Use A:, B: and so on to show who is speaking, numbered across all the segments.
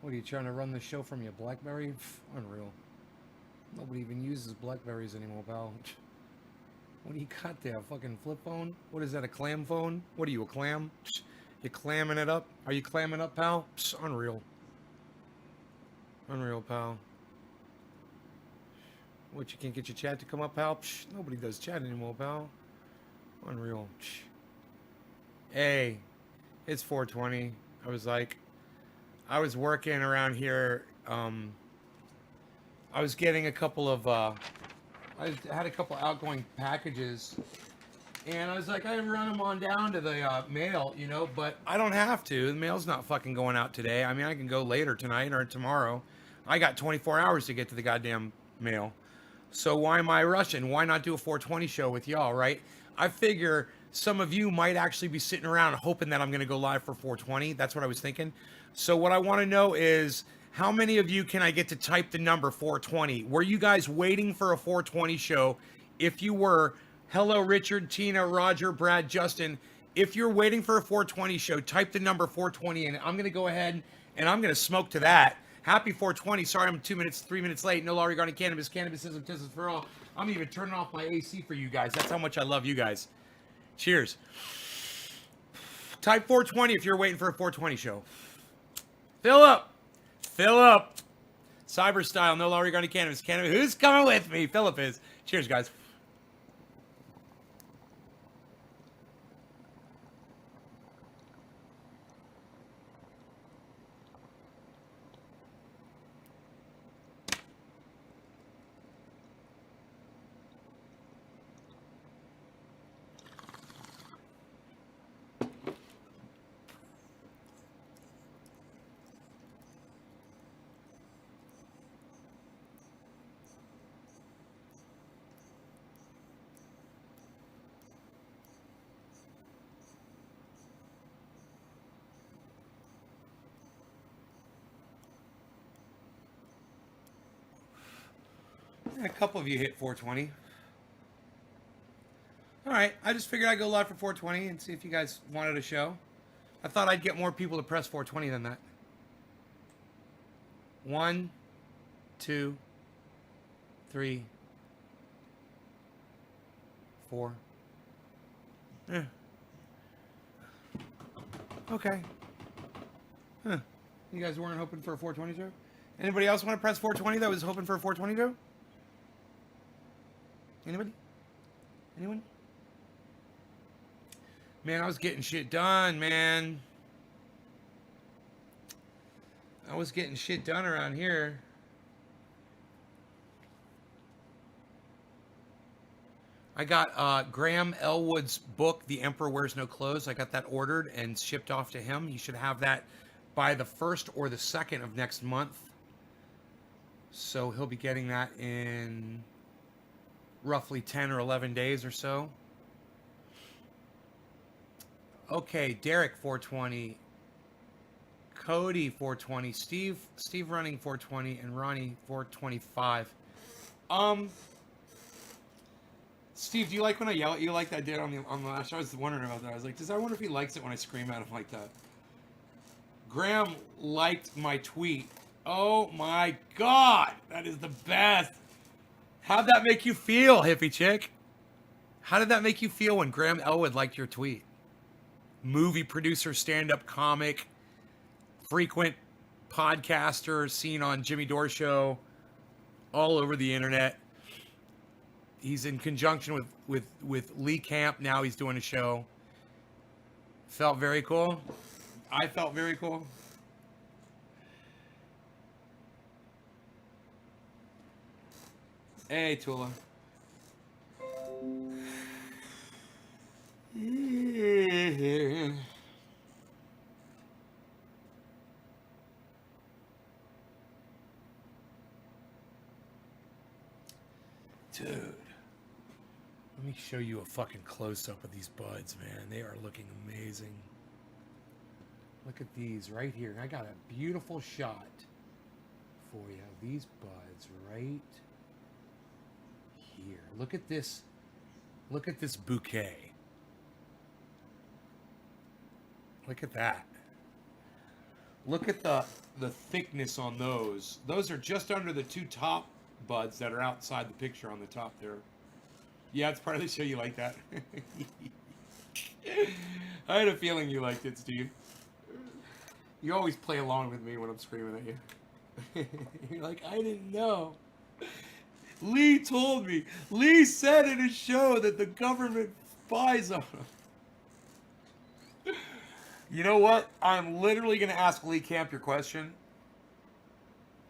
A: What are you trying to run the show from your BlackBerry? Unreal. Nobody even uses BlackBerries anymore, pal. What do you got there? A fucking flip phone? What is that, a clam phone? What are you, a clam? You clamming it up? Are you clamming up, pal? Unreal. Unreal, pal. What, you can't get your chat to come up, pal? Nobody does chat anymore, pal. Unreal. Hey, it's 420. I was working around here. I was getting a couple of, I had a couple outgoing packages. And I was like, I run them on down to the mail, you know, but I don't have to. The mail's not fucking going out today. I mean, I can go later tonight or tomorrow. I got 24 hours to get to the goddamn mail. So why am I rushing? Why not do a 420 show with y'all, right? I figure some of you might actually be sitting around hoping that I'm going to go live for 420. That's what I was thinking. So what I want to know is, how many of you can I get to type the number 420? Were you guys waiting for a 420 show? If you were, hello, Richard, Tina, Roger, Brad, Justin. If you're waiting for a 420 show, type the number 420, and I'm going to go ahead and I'm going to smoke to that. Happy 420. Sorry I'm 3 minutes late. No law regarding cannabis. Cannabism, business for all. I'm even turning off my AC for you guys. That's how much I love you guys. Cheers. Type 420 if you're waiting for a 420 show. Fill up. Fill up. Cyber style. No law regarding cannabis. Cannabis. Who's coming with me? Philip is. Cheers, guys. A couple of you hit 420. All right, I just figured I'd go live for 420 and see if you guys wanted a show. I thought I'd get more people to press 420 than that. 1, 2, 3, 4. Okay. Huh. You guys weren't hoping for a 420 show? Anybody else want to press 420 that was hoping for a 420 show? Anybody? Anyone? Man, I was getting shit done, man. I was getting shit done around here. I got Graham Elwood's book, The Emperor Wears No Clothes. I got that ordered and shipped off to him. He should have that by the 1st or the 2nd of next month. So he'll be getting that in roughly 10 or 11 days or so. Okay, Derek 420, Cody 420, Steve running 420, and Ronnie 425. Steve, do you like when I yell at you like I did on the last show? I was wondering about that. I was like, I wonder if he likes it when I scream at him like that. Graham liked my tweet. Oh my God, that is the best. How'd that make you feel, hippie chick? How did that make you feel when Graham Elwood liked your tweet? Movie producer, stand-up comic, frequent podcaster, seen on Jimmy Dore Show, all over the internet. He's in conjunction with Lee Camp. Now he's doing a show. Felt very cool. I felt very cool. Hey, Tula. Dude, let me show you a fucking close-up of these buds, man. They are looking amazing. Look at these right here. I got a beautiful shot for you. These buds right here. Look at this. Look at this bouquet. Look at that. Look at the thickness on those. Those are just under the two top buds that are outside the picture on the top there. Yeah, it's part of the show. You like that? I had a feeling you liked it, Steve. You always play along with me when I'm screaming at you. You're like, I didn't know. Lee told me. Lee said in his show that the government spies on him. You know what? I'm literally going to ask Lee Camp your question.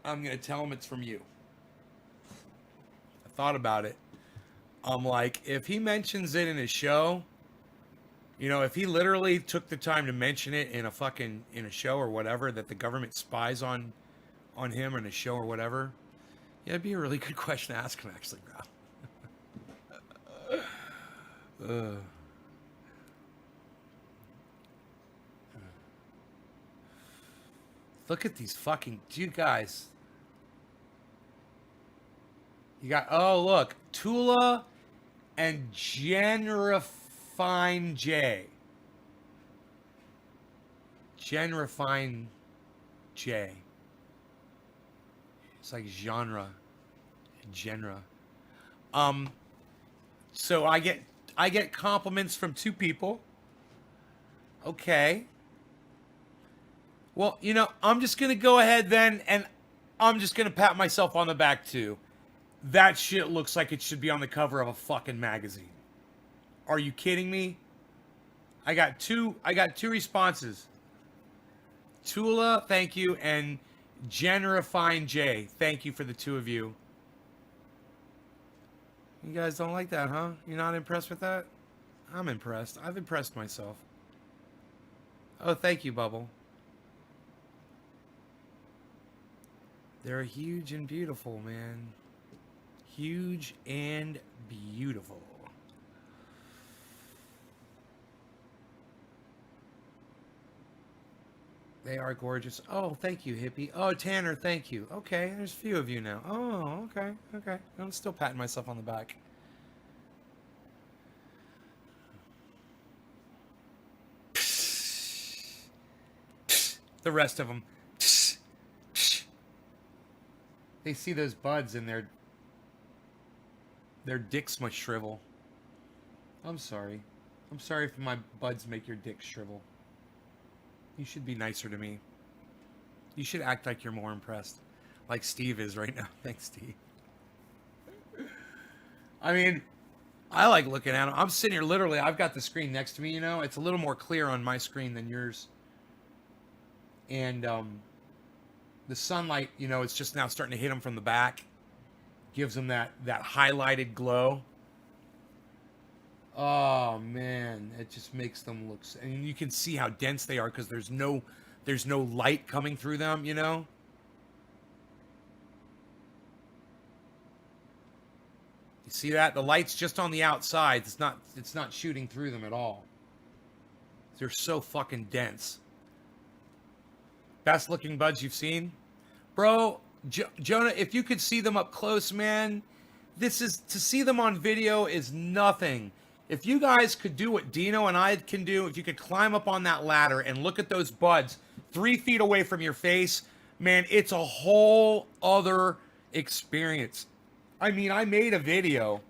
A: I'm going to tell him it's from you. I thought about it. I'm like, if he mentions it in his show, you know, if he literally took the time to mention it in a show or whatever, that the government spies on him in a show or whatever, yeah, it'd be a really good question to ask him, actually, bro. Look at these fucking, you guys. You got, oh, look, Tula and Genrefine J. Genrefine J. It's like genre. So I get compliments from two people. Okay. Well, you know, I'm just going to go ahead then, and I'm just going to pat myself on the back, too. That shit looks like it should be on the cover of a fucking magazine. Are you kidding me? I got two responses. Tula, thank you, and Genrefine J, thank you for the two of you. You guys don't like that, huh? You're not impressed with that? I'm impressed. I've impressed myself. Oh, thank you, Bubble. They're huge and beautiful, man. Huge and beautiful. They are gorgeous. Oh, thank you, hippie. Oh, Tanner, thank you. Okay, there's a few of you now. Oh, okay. I'm still patting myself on the back. The rest of them. They see those buds and their dicks must shrivel. I'm sorry. I'm sorry if my buds make your dick shrivel. You should be nicer to me. You should act like you're more impressed. Like Steve is right now. Thanks, Steve. I mean, I like looking at them. I'm sitting here literally, I've got the screen next to me, you know. It's a little more clear on my screen than yours. And the sunlight, you know, it's just now starting to hit them from the back. Gives them that highlighted glow. Oh man, it just makes them look, and you can see how dense they are because there's no light coming through them, you know. You see that? The light's just on the outside. It's not shooting through them at all. They're so fucking dense. Best looking buds you've seen? Bro, Jonah, if you could see them up close, man, to see them on video is nothing. If you guys could do what Dino and I can do, if you could climb up on that ladder and look at those buds 3 feet away from your face, man, it's a whole other experience. I mean, I made a video.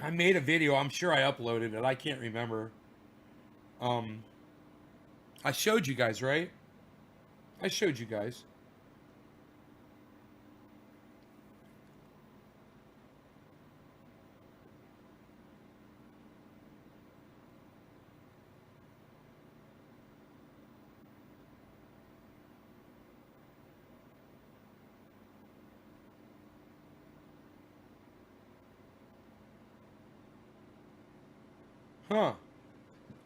A: I'm sure I uploaded it. I can't remember. I showed you guys, right? I showed you guys. Huh.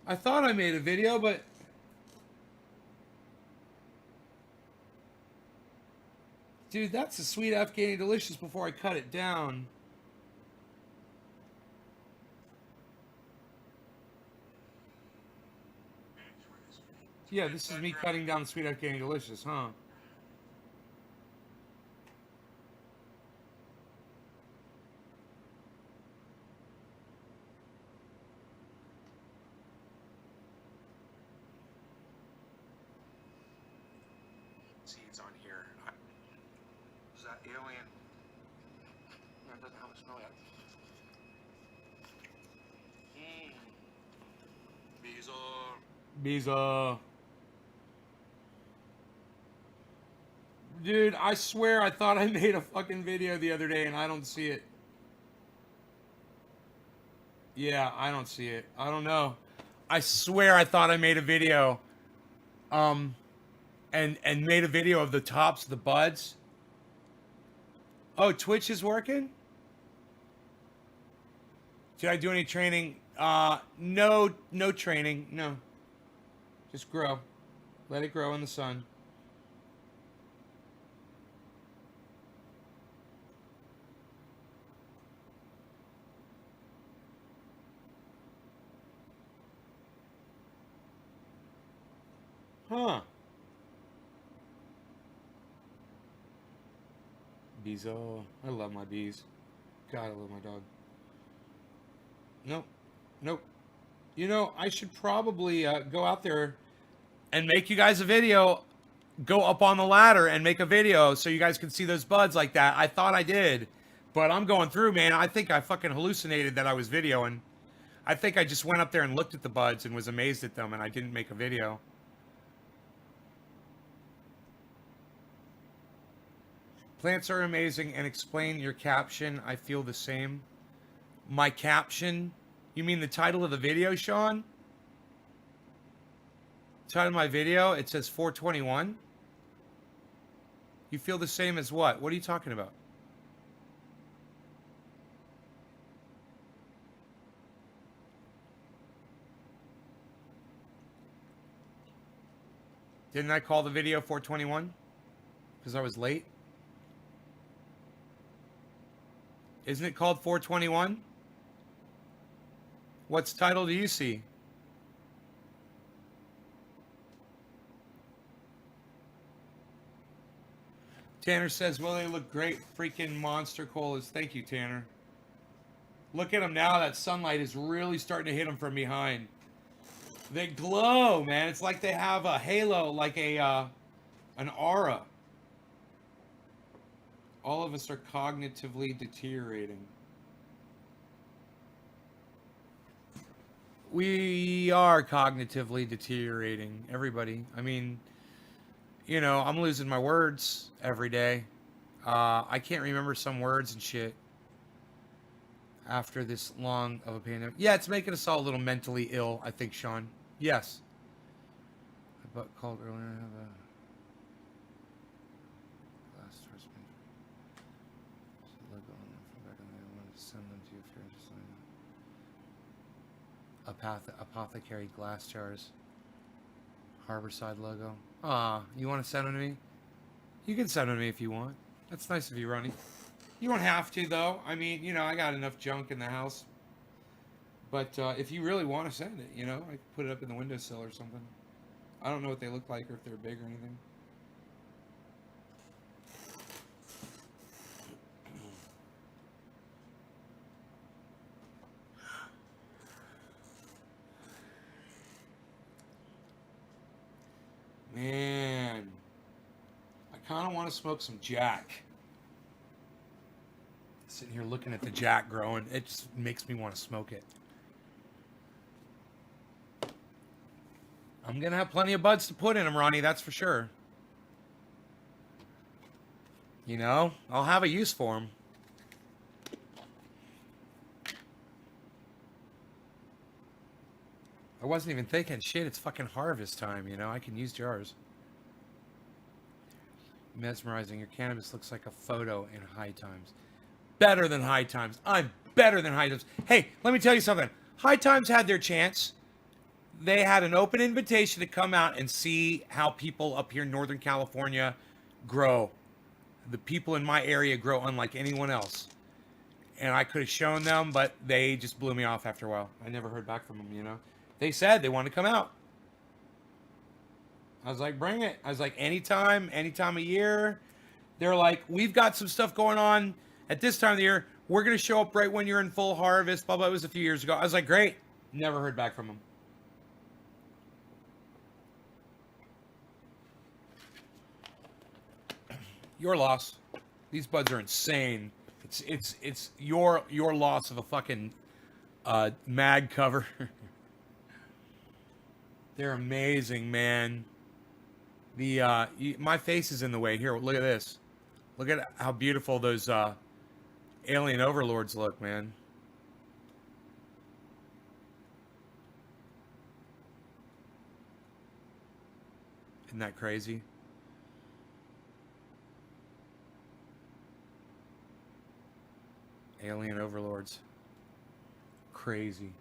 A: I thought I made a video, but... Dude, that's a sweet Afghani delicious before I cut it down. Yeah, this is me cutting down the sweet Afghani delicious, huh? that alien. That doesn't have a smell yet. Bizarre. Dude, I swear I thought I made a fucking video the other day and I don't see it. Yeah, I don't see it. I don't know. I swear I thought I made a video. And made a video of the tops of the buds. Oh, Twitch is working? Did I do any training? No training. No. Just grow. Let it grow in the sun. Huh. Bees, oh, I love my bees. God, I love my dog. Nope. You know, I should probably go out there and make you guys a video. Go up on the ladder and make a video so you guys can see those buds like that. I thought I did, but I'm going through, man. I think I fucking hallucinated that I was videoing. I think I just went up there and looked at the buds and was amazed at them, and I didn't make a video. Plants are amazing, and explain your caption. I feel the same. My caption? You mean the title of the video, Sean? Title of my video, it says 421. You feel the same as what? What are you talking about? Didn't I call the video 421? Because I was late? Isn't it called 421? What's title do you see? Tanner says, well, they look great. Freaking monster colas. Thank you, Tanner. Look at them now. That sunlight is really starting to hit them from behind. They glow, man. It's like they have a halo, like an aura. All of us are cognitively deteriorating. We are cognitively deteriorating, everybody. I mean, you know, I'm losing my words every day. I can't remember some words and shit after this long of a pandemic. Yeah, it's making us all a little mentally ill, I think, Sean. Yes. I called earlier. I have a glass towards me. Logo on them from back in the day. I wanted to send them to you if you're interested. Apothecary glass jars. Harborside logo. Ah, you want to send them to me? You can send them to me if you want. That's nice of you, Ronnie. You don't have to, though. I mean, you know, I got enough junk in the house. But if you really want to send it, you know, I could put it up in the windowsill or something. I don't know what they look like or if they're big or anything. Man, I kind of want to smoke some Jack. Sitting here looking at the Jack growing, it just makes me want to smoke it. I'm going to have plenty of buds to put in them, Ronnie, that's for sure. You know, I'll have a use for them. I wasn't even thinking, shit, it's fucking harvest time, you know, I can use jars. Mesmerizing, your cannabis looks like a photo in High Times. Better than High Times. I'm better than High Times. Hey, let me tell you something. High Times had their chance. They had an open invitation to come out and see how people up here in Northern California grow. The people in my area grow unlike anyone else. And I could have shown them, but they just blew me off after a while. I never heard back from them, you know. They said they wanted to come out. I was like, bring it. I was like, anytime of year. They're like, we've got some stuff going on at this time of the year. We're going to show up right when you're in full harvest. Blah, blah. It was a few years ago. I was like, great. Never heard back from them. Your loss. These buds are insane. It's your loss of a fucking mag cover. They're amazing, man. The my face is in the way here. Look at this. Look at how beautiful those alien overlords look, man. Isn't that crazy? Alien overlords. Crazy.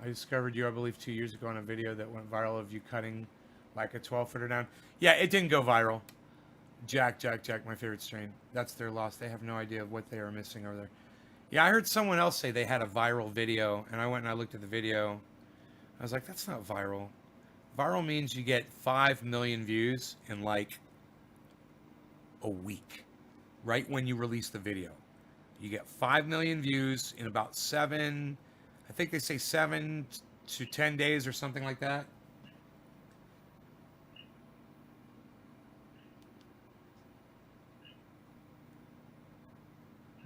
A: I discovered you, I believe, 2 years ago on a video that went viral of you cutting like a 12-footer down. Yeah, it didn't go viral. Jack, my favorite strain. That's their loss. They have no idea of what they are missing over there. Yeah, I heard someone else say they had a viral video, and I went and I looked at the video. I was like, that's not viral. Viral means you get 5 million views in like a week, right when you release the video. You get 5 million views in about 7, I think they say 7 to 10 days or something like that.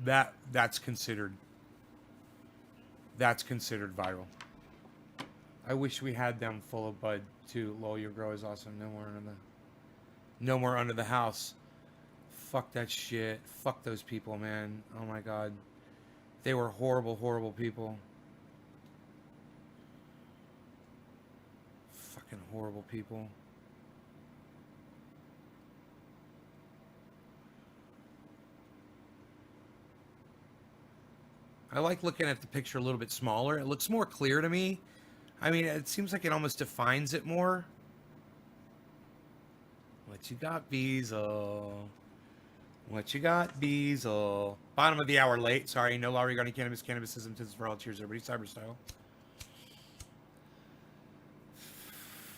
A: That's considered viral. I wish we had them full of bud too. Lol, your grow is awesome. No more under the house. Fuck that shit. Fuck those people, man. Oh my god. They were horrible, horrible people. Fucking horrible people. I like looking at the picture a little bit smaller. It looks more clear to me. I mean, it seems like it almost defines it more. What you got, Beezle? What you got, Beezle? Bottom of the hour late. Sorry, no law regarding cannabis. Cannabisism is for all. Cheers, everybody. Cyber style.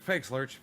A: Thanks, Lurch.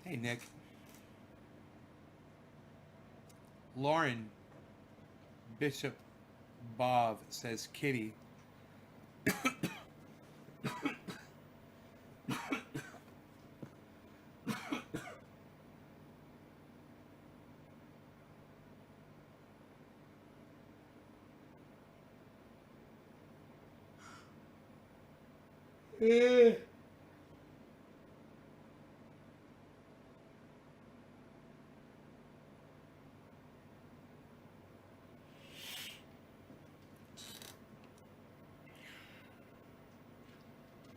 A: Hey, Nick. Lauren Bishop Bob says kitty.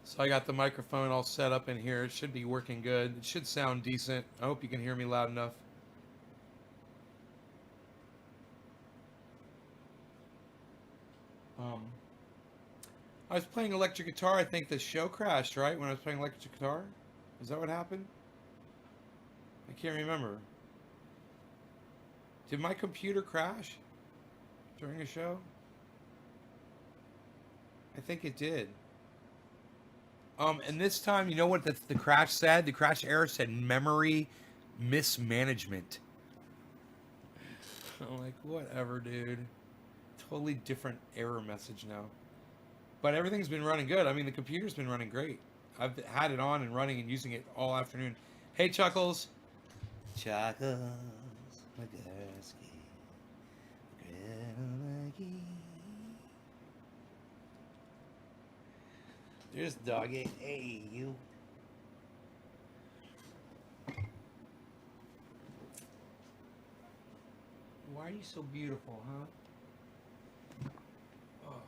A: So I got the microphone all set up in here. It should be working good. It should sound decent. I hope you can hear me loud enough. I was playing electric guitar. I think the show crashed, right? When I was playing electric guitar? Is that what happened? I can't remember. Did my computer crash during a show? I think it did. And this time, you know what the crash said? The crash error said memory mismanagement. I'm like, whatever, dude. Totally different error message now. But everything's been running good. I mean, the computer's been running great. I've had it on and running and using it all afternoon. Hey, Chuckles. Chuckles. There's doggy. Hey, you. Why are you so beautiful, huh? Oh.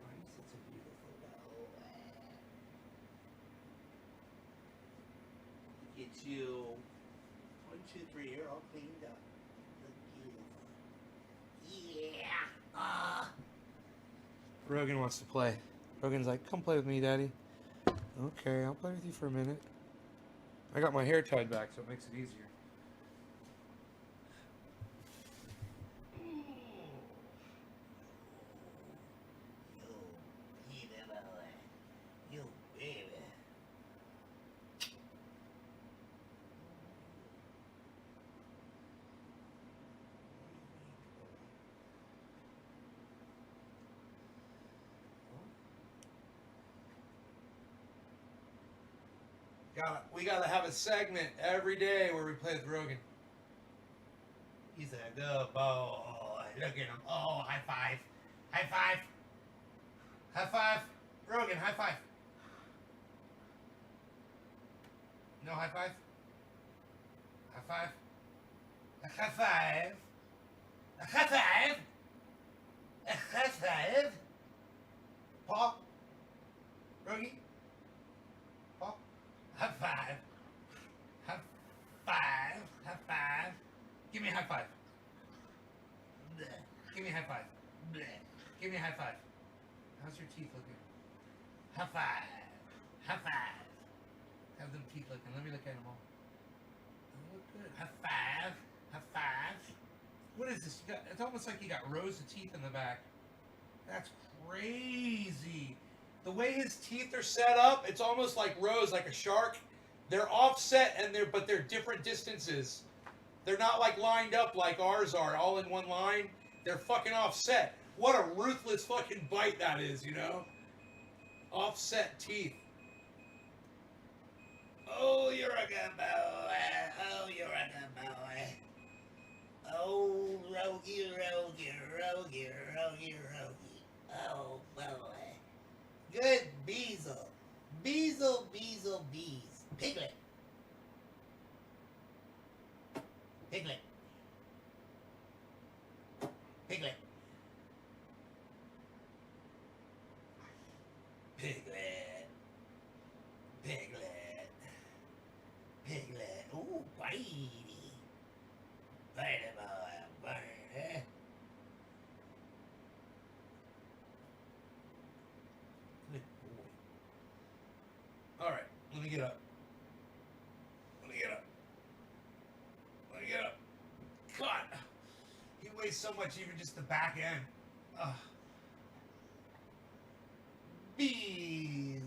A: Why are you such a beautiful girl?
B: at you. 1, 2, 3. You're all cleaned up. Look beautiful. Yeah.
A: Rogan wants to play. Rogan's like, come play with me, Daddy. Okay, I'll play with you for a minute. I got my hair tied back, so it makes it easier.
B: You baby.
A: We gotta have a segment every day where we play with Rogan.
B: He's a good boy. Look at him. Oh, high five. High five. High five. Rogan, high five. No high five? High five? A high five? A high five? A high five? Paul? Rogie? Paul? High five. High five. High five. Give me a high five. Bleh. Give me a high five. Bleh. Give me a high five. How's your teeth looking? High five. High five. How's them teeth looking? Let me look at them all. They look good. High five. High five. What is this? It's almost like you got rows of teeth in the back. That's crazy. The way his teeth are set up, it's almost like rows, like a shark. They're offset but they're different distances. They're not like lined up like ours are, all in one line. They're fucking offset. What a ruthless fucking bite that is, you know? Offset teeth. Oh, you're a good boy. Oh, you're a good boy. Oh, Rogie, Rogie, Rogie, Rogie, Rogie. Oh, boy. Good Beezle. Beezle, Beezle, Bees. Piglet. Piglet. Piglet. Piglet. Piglet. Piglet. Ooh, bitey. Bitey boy, bitey. Good boy. All right, let me get up. Let me get up. Let me get up. God, he weighs so much, even just the back end. Ugh. Bees.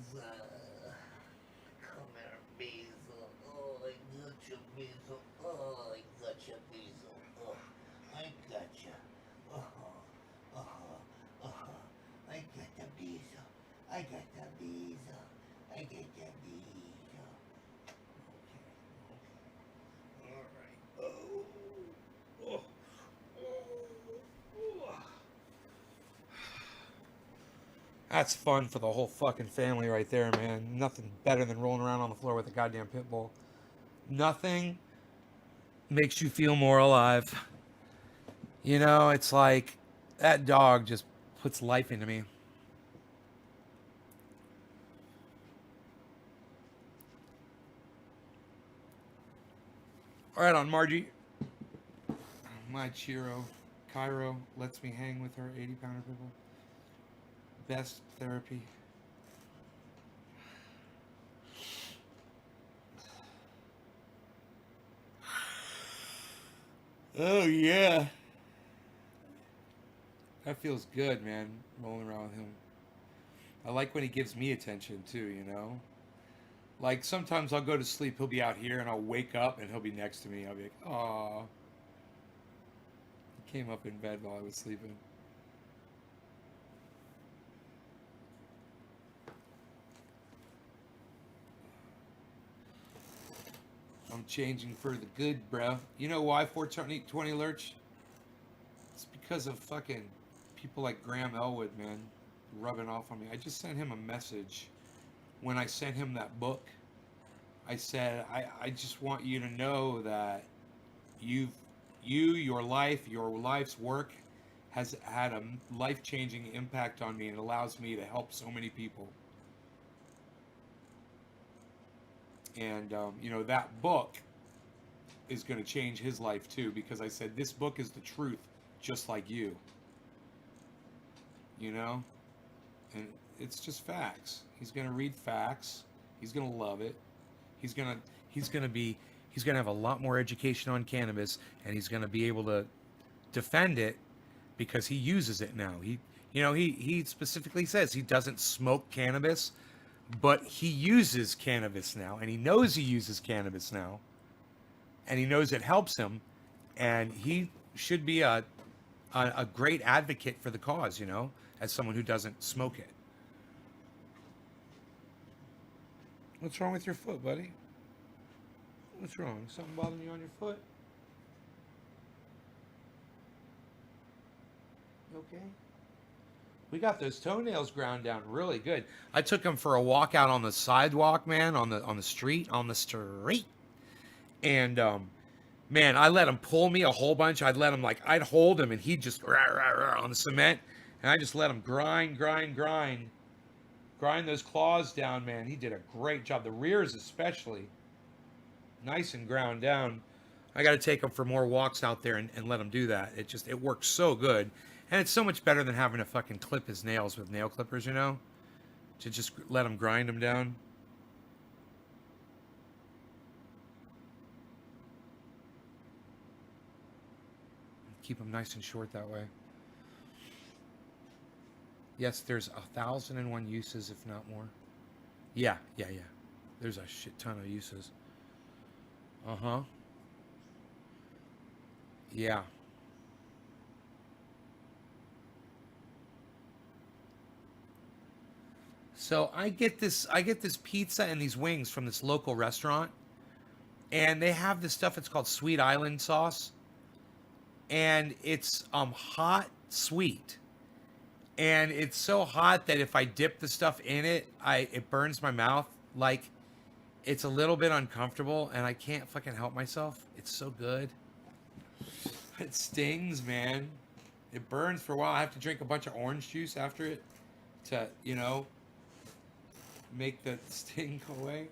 B: Come here, Beezle. Oh, I got you, Beezle. Oh, I got you, Beezle. Oh, I got you. I got the Beezle. I got the Beezle. I get the Beezle. Okay. All right. Oh.
A: That's fun for the whole fucking family right there, man. Nothing better than rolling around on the floor with a goddamn pit bull. Nothing makes you feel more alive. You know, it's like that dog just puts life into me. All right, on Margie. My Chiro, Cairo lets me hang with her 80-pounder pit bull. Best therapy. Oh, yeah. That feels good, man, rolling around with him. I like when he gives me attention, too, you know? Like, sometimes I'll go to sleep, he'll be out here, and I'll wake up, and he'll be next to me. I'll be like, aw. He came up in bed while I was sleeping. I'm changing for the good, bro. You know why 420 Lurch? It's because of fucking people like Graham Elwood, man, rubbing off on me. I just sent him a message when I sent him that book. I said, I just want you to know that your life's work has had a life-changing impact on me, and it allows me to help so many people. And you know, that book is going to change his life too, because I said this book is the truth, just like you. You know, and it's just facts. He's going to read facts. He's going to love it. He's going to he's going to be he's going to have a lot more education on cannabis, and he's going to be able to defend it because he uses it now. He specifically says he doesn't smoke cannabis, but he uses cannabis now, and he knows he uses cannabis now, and he knows it helps him, and he should be a great advocate for the cause, you know, as someone who doesn't smoke it. What's wrong with your foot, buddy? What's wrong? Something bothering you on your foot? Okay. We got those toenails ground down really good. I took him for a walk out on the sidewalk, man, on the street, and man, I let him pull me a whole bunch. I'd hold him, and he'd just rah, rah, rah, on the cement, and I just let him grind those claws down, man. He did a great job. The rears especially, nice and ground down. I got to take him for more walks out there and let him do that. It works so good. And it's so much better than having to fucking clip his nails with nail clippers, you know? To just let him grind them down. Keep them nice and short that way. Yes, there's 1,001 uses, if not more. Yeah. There's a shit ton of uses. Uh-huh. Yeah. So I get this pizza and these wings from this local restaurant, and they have this stuff. It's called Sweet Island sauce, and it's hot sweet, and it's so hot that if I dip the stuff in it, it burns my mouth. Like, it's a little bit uncomfortable, and I can't fucking help myself. It's so good. It stings, man. It burns for a while. I have to drink a bunch of orange juice after it to, you know, make the sting go away.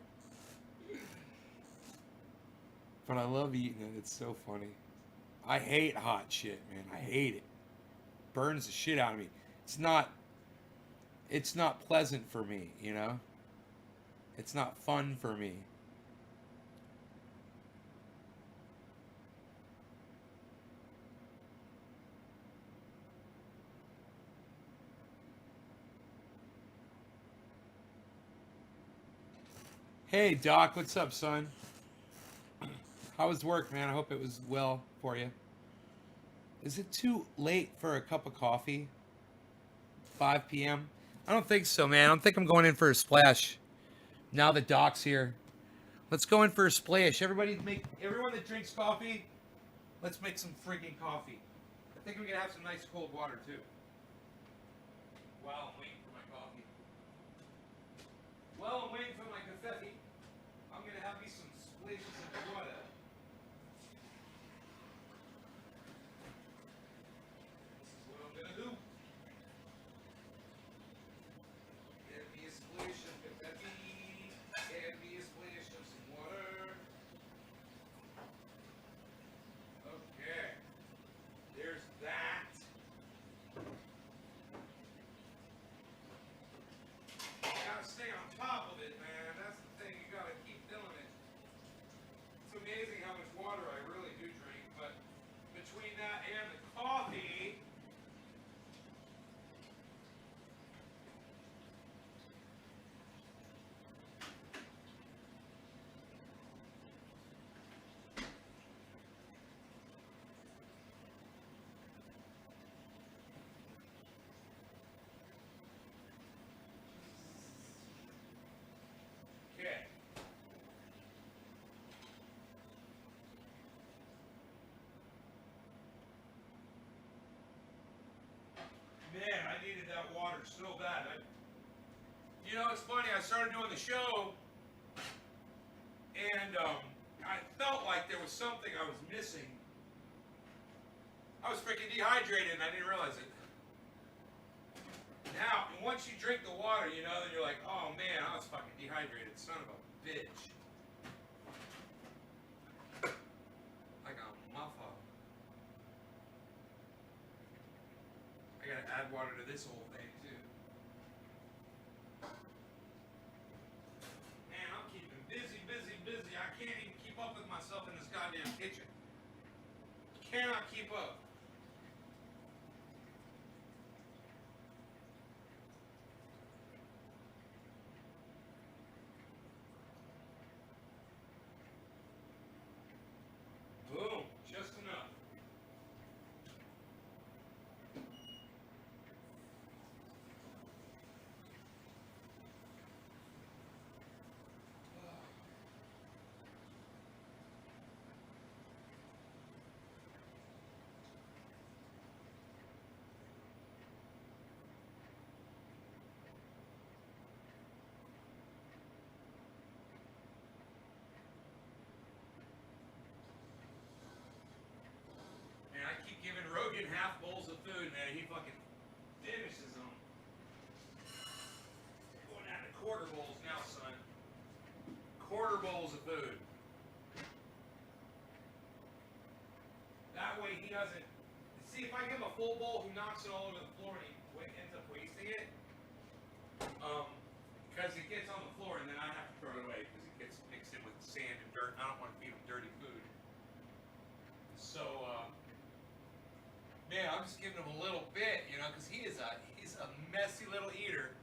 A: But I love eating it. It's so funny. I hate hot shit, man. I hate it. Burns the shit out of me. It's not pleasant for me, you know? It's not fun for me. Hey, Doc, what's up, son? How was work, man? I hope it was well for you. Is it too late for a cup of coffee? 5 p.m.? I don't think so, man. I don't think I'm going in for a splash. Now the Doc's here. Let's go in for a splash. Everyone that drinks coffee, let's make some freaking coffee. I think we're going to have some nice cold water, too. While I'm waiting for my coffee. While I'm waiting for my confetti, I'm going to have me some splashes of water. This is what I'm going to do. Get me a splash of confetti. Get me a splash of some water. Okay. There's that. You gotta stay on top of it, man. That's the thing. You gotta keep doing it. It's amazing how much water I really do drink, but between that and the coffee, okay. Man, I needed that water so bad. You know, it's funny. I started doing the show, and I felt like there was something I was missing. I was freaking dehydrated, and I didn't realize it. Now, and once you drink the water, you know, then you're like, oh man, I was fucking dehydrated, son of a bitch. this whole thing too. Man, I'm keeping busy, busy, busy. I can't even keep up with myself in this goddamn kitchen. Cannot keep up. Boom, just enough. Man, I keep giving Rogan half bowls of food, man. He fucking finishes them. Going down to quarter bowls now, son. Quarter bowls of food. That way he doesn't. See, if I give him a full bowl, he knocks it all over the floor and he ends up wasting it. Because it gets on the floor and then I have to throw it away because it gets mixed in with sand and dirt. I don't want to feed him dirty food. So, man, I'm just giving him a little bit, you know, because he's a messy little eater.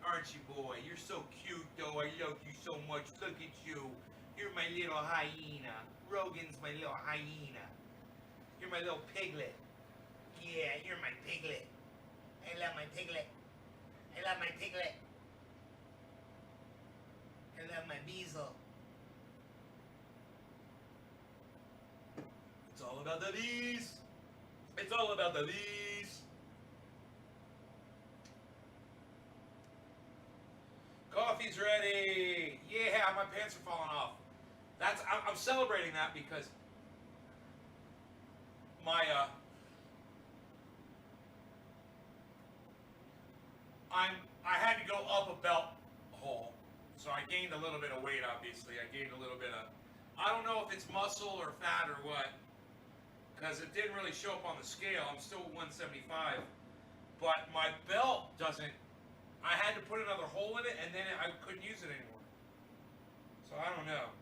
A: Aren't you, boy? You're so cute, though. I love you so much. Look at you. You're my little hyena. Rogan's my little hyena. You're my little piglet. Yeah, you're my piglet. I love my piglet. I love my piglet. I love my beazle. It's all about the bees. It's all about the bees. Coffee's ready. Yeah, my pants are falling off. I'm celebrating that because I had to go up a belt hole, so I gained a little bit of weight. Obviously, I gained a little bit of. I don't know if it's muscle or fat or what, because it didn't really show up on the scale. I'm still 175, but my belt doesn't. I had to put another hole in it, and then I couldn't use it anymore. So I don't know.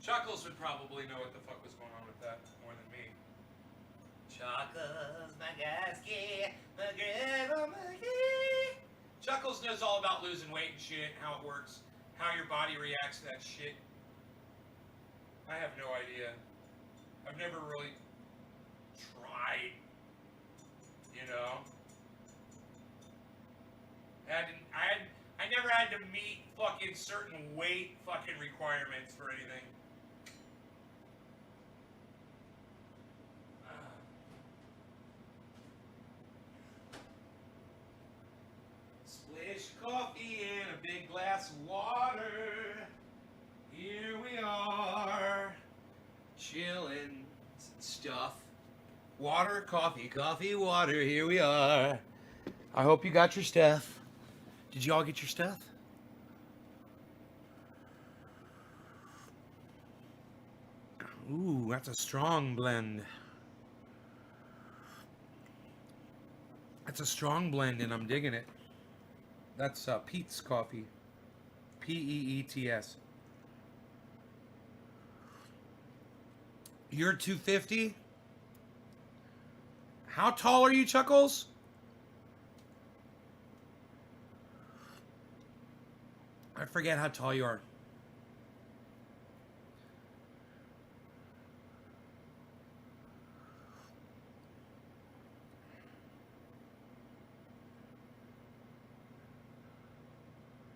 A: Chuckles would probably know what the fuck was going on with that more than me. Chuckles, my gasky, my grandma, my key. Chuckles knows all about losing weight and shit, how it works, how your body reacts to that shit. I have no idea. I've never really tried, you know. I never had to meet fucking certain weight fucking requirements for anything. Splish coffee in a big glass of water. Here we are, chilling and stuff. Water, coffee, coffee, water. Here we are. I hope you got your stuff. Did you all get your stuff? Ooh, that's a strong blend. That's a strong blend, and I'm digging it. That's Peet's coffee. Peets. You're 250? How tall are you, Chuckles? I forget how tall you are.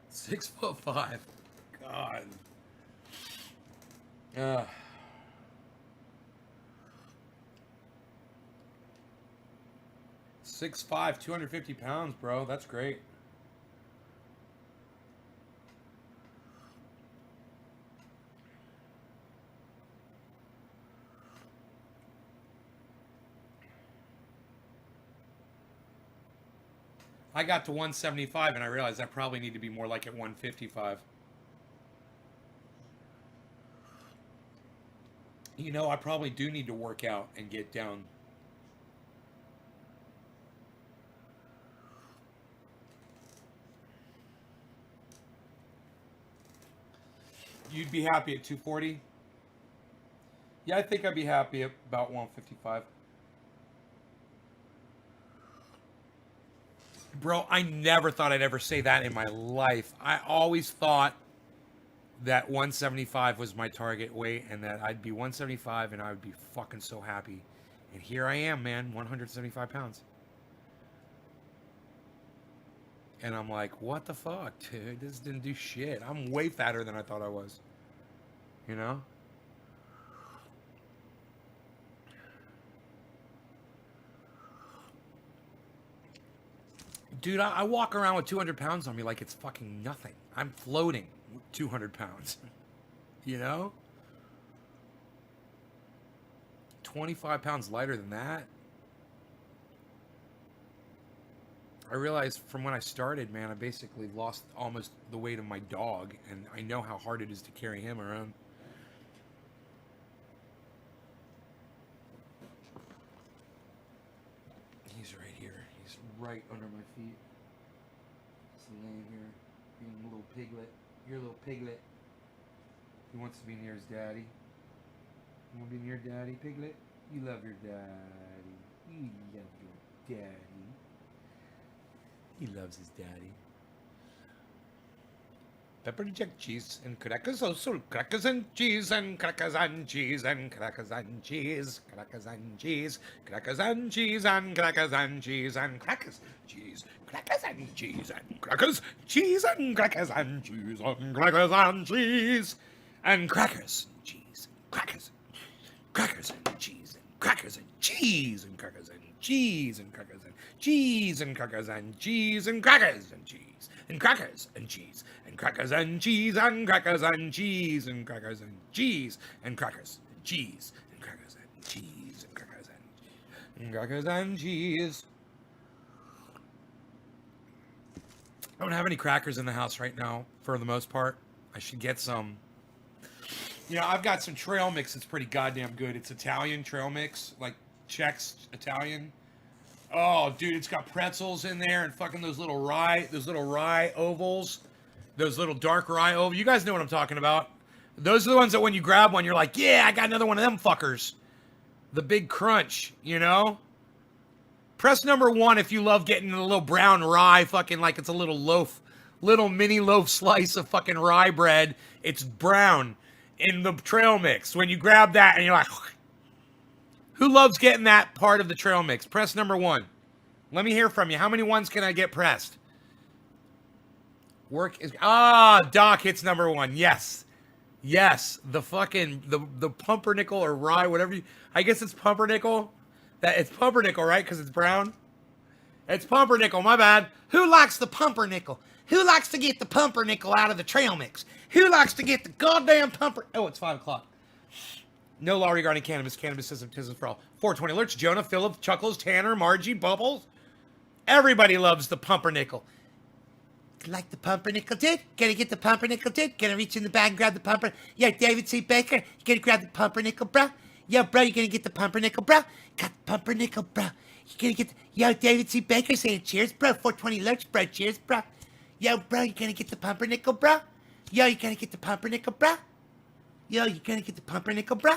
A: Six foot 5. God. 6'5", 250 pounds, bro. That's great. I got to 175 and I realized I probably need to be more like at 155. You know, I probably do need to work out and get down. You'd be happy at 240? Yeah, I think I'd be happy at about 155. Bro, I never thought I'd ever say that in my life. I always thought that 175 was my target weight and that I'd be 175 and I would be fucking so happy. And here I am, man, 175 pounds. And I'm like, what the fuck, dude? This didn't do shit. I'm way fatter than I thought I was. You know? Dude, I walk around with 200 pounds on me like it's fucking nothing. I'm floating with 200 pounds. You know? 25 pounds lighter than that. I realized from when I started, man, I basically lost almost the weight of my dog, and I know how hard it is to carry him around. He's right here. He's right under my feet. Just laying here, being a little piglet. You're a little piglet. He wants to be near his daddy. You want to be near daddy, piglet? You love your daddy. You love your daddy. He loves his daddy. Pepper jack cheese and crackers, also crackers and cheese and crackers and cheese and crackers and cheese, crackers and cheese, crackers and cheese and crackers and cheese and crackers, cheese, crackers and cheese and crackers, cheese and crackers and cheese and crackers and cheese and crackers, cheese, crackers, crackers and cheese and crackers and cheese and crackers and cheese and crackers and cheese and crackers and cheese and crackers and cheese and crackers and cheese and crackers and cheese and crackers and cheese and crackers and cheese and crackers and cheese and crackers and cheese and crackers and crackers and cheese. I don't have any crackers in the house right now for the most part. I should get some. You know, I've got some trail mix that's pretty goddamn good. It's Italian trail mix, like Chex Italian. Oh, dude, it's got pretzels in there and fucking those little rye ovals, those little dark rye ovals. You guys know what I'm talking about. Those are the ones that when you grab one, you're like, yeah, I got another one of them fuckers. The big crunch, you know? Press number 1 if you love getting a little brown rye, fucking like it's a little loaf, little mini loaf slice of fucking rye bread. It's brown in the trail mix. When you grab that and you're like, who loves getting that part of the trail mix? Press number 1. Let me hear from you. How many ones can I get pressed? Work is... Doc hits number 1. Yes. Yes. The fucking... The pumpernickel or rye, whatever you... I guess it's pumpernickel. It's pumpernickel, right? Because it's brown. It's pumpernickel. My bad. Who likes the pumpernickel? Who likes to get the pumpernickel out of the trail mix? Who likes to get the goddamn pumper... Oh, it's 5 o'clock. No law regarding cannabis. Cannabisism for all. 420 alerts. Jonah, Philip, Chuckles, Tanner, Margie, Bubbles. Everybody loves the pumpernickel. Like the pumpernickel, dude? Gonna get the pumpernickel, dude? Gonna reach in the bag and grab the pumper? Yo, David C. Baker, you gonna grab the pumpernickel, bro? Yo, bro, you gonna get the pumpernickel, bro? Got the pumpernickel, bro. You gonna get the... Yo, David C. Baker saying cheers, bro. 420 alerts, bro. Cheers, bro. Yo, bro, you gonna get the pumpernickel, bro? Yo, you gonna get the pumpernickel, bro? Yo, you gonna get the pumpernickel, bro?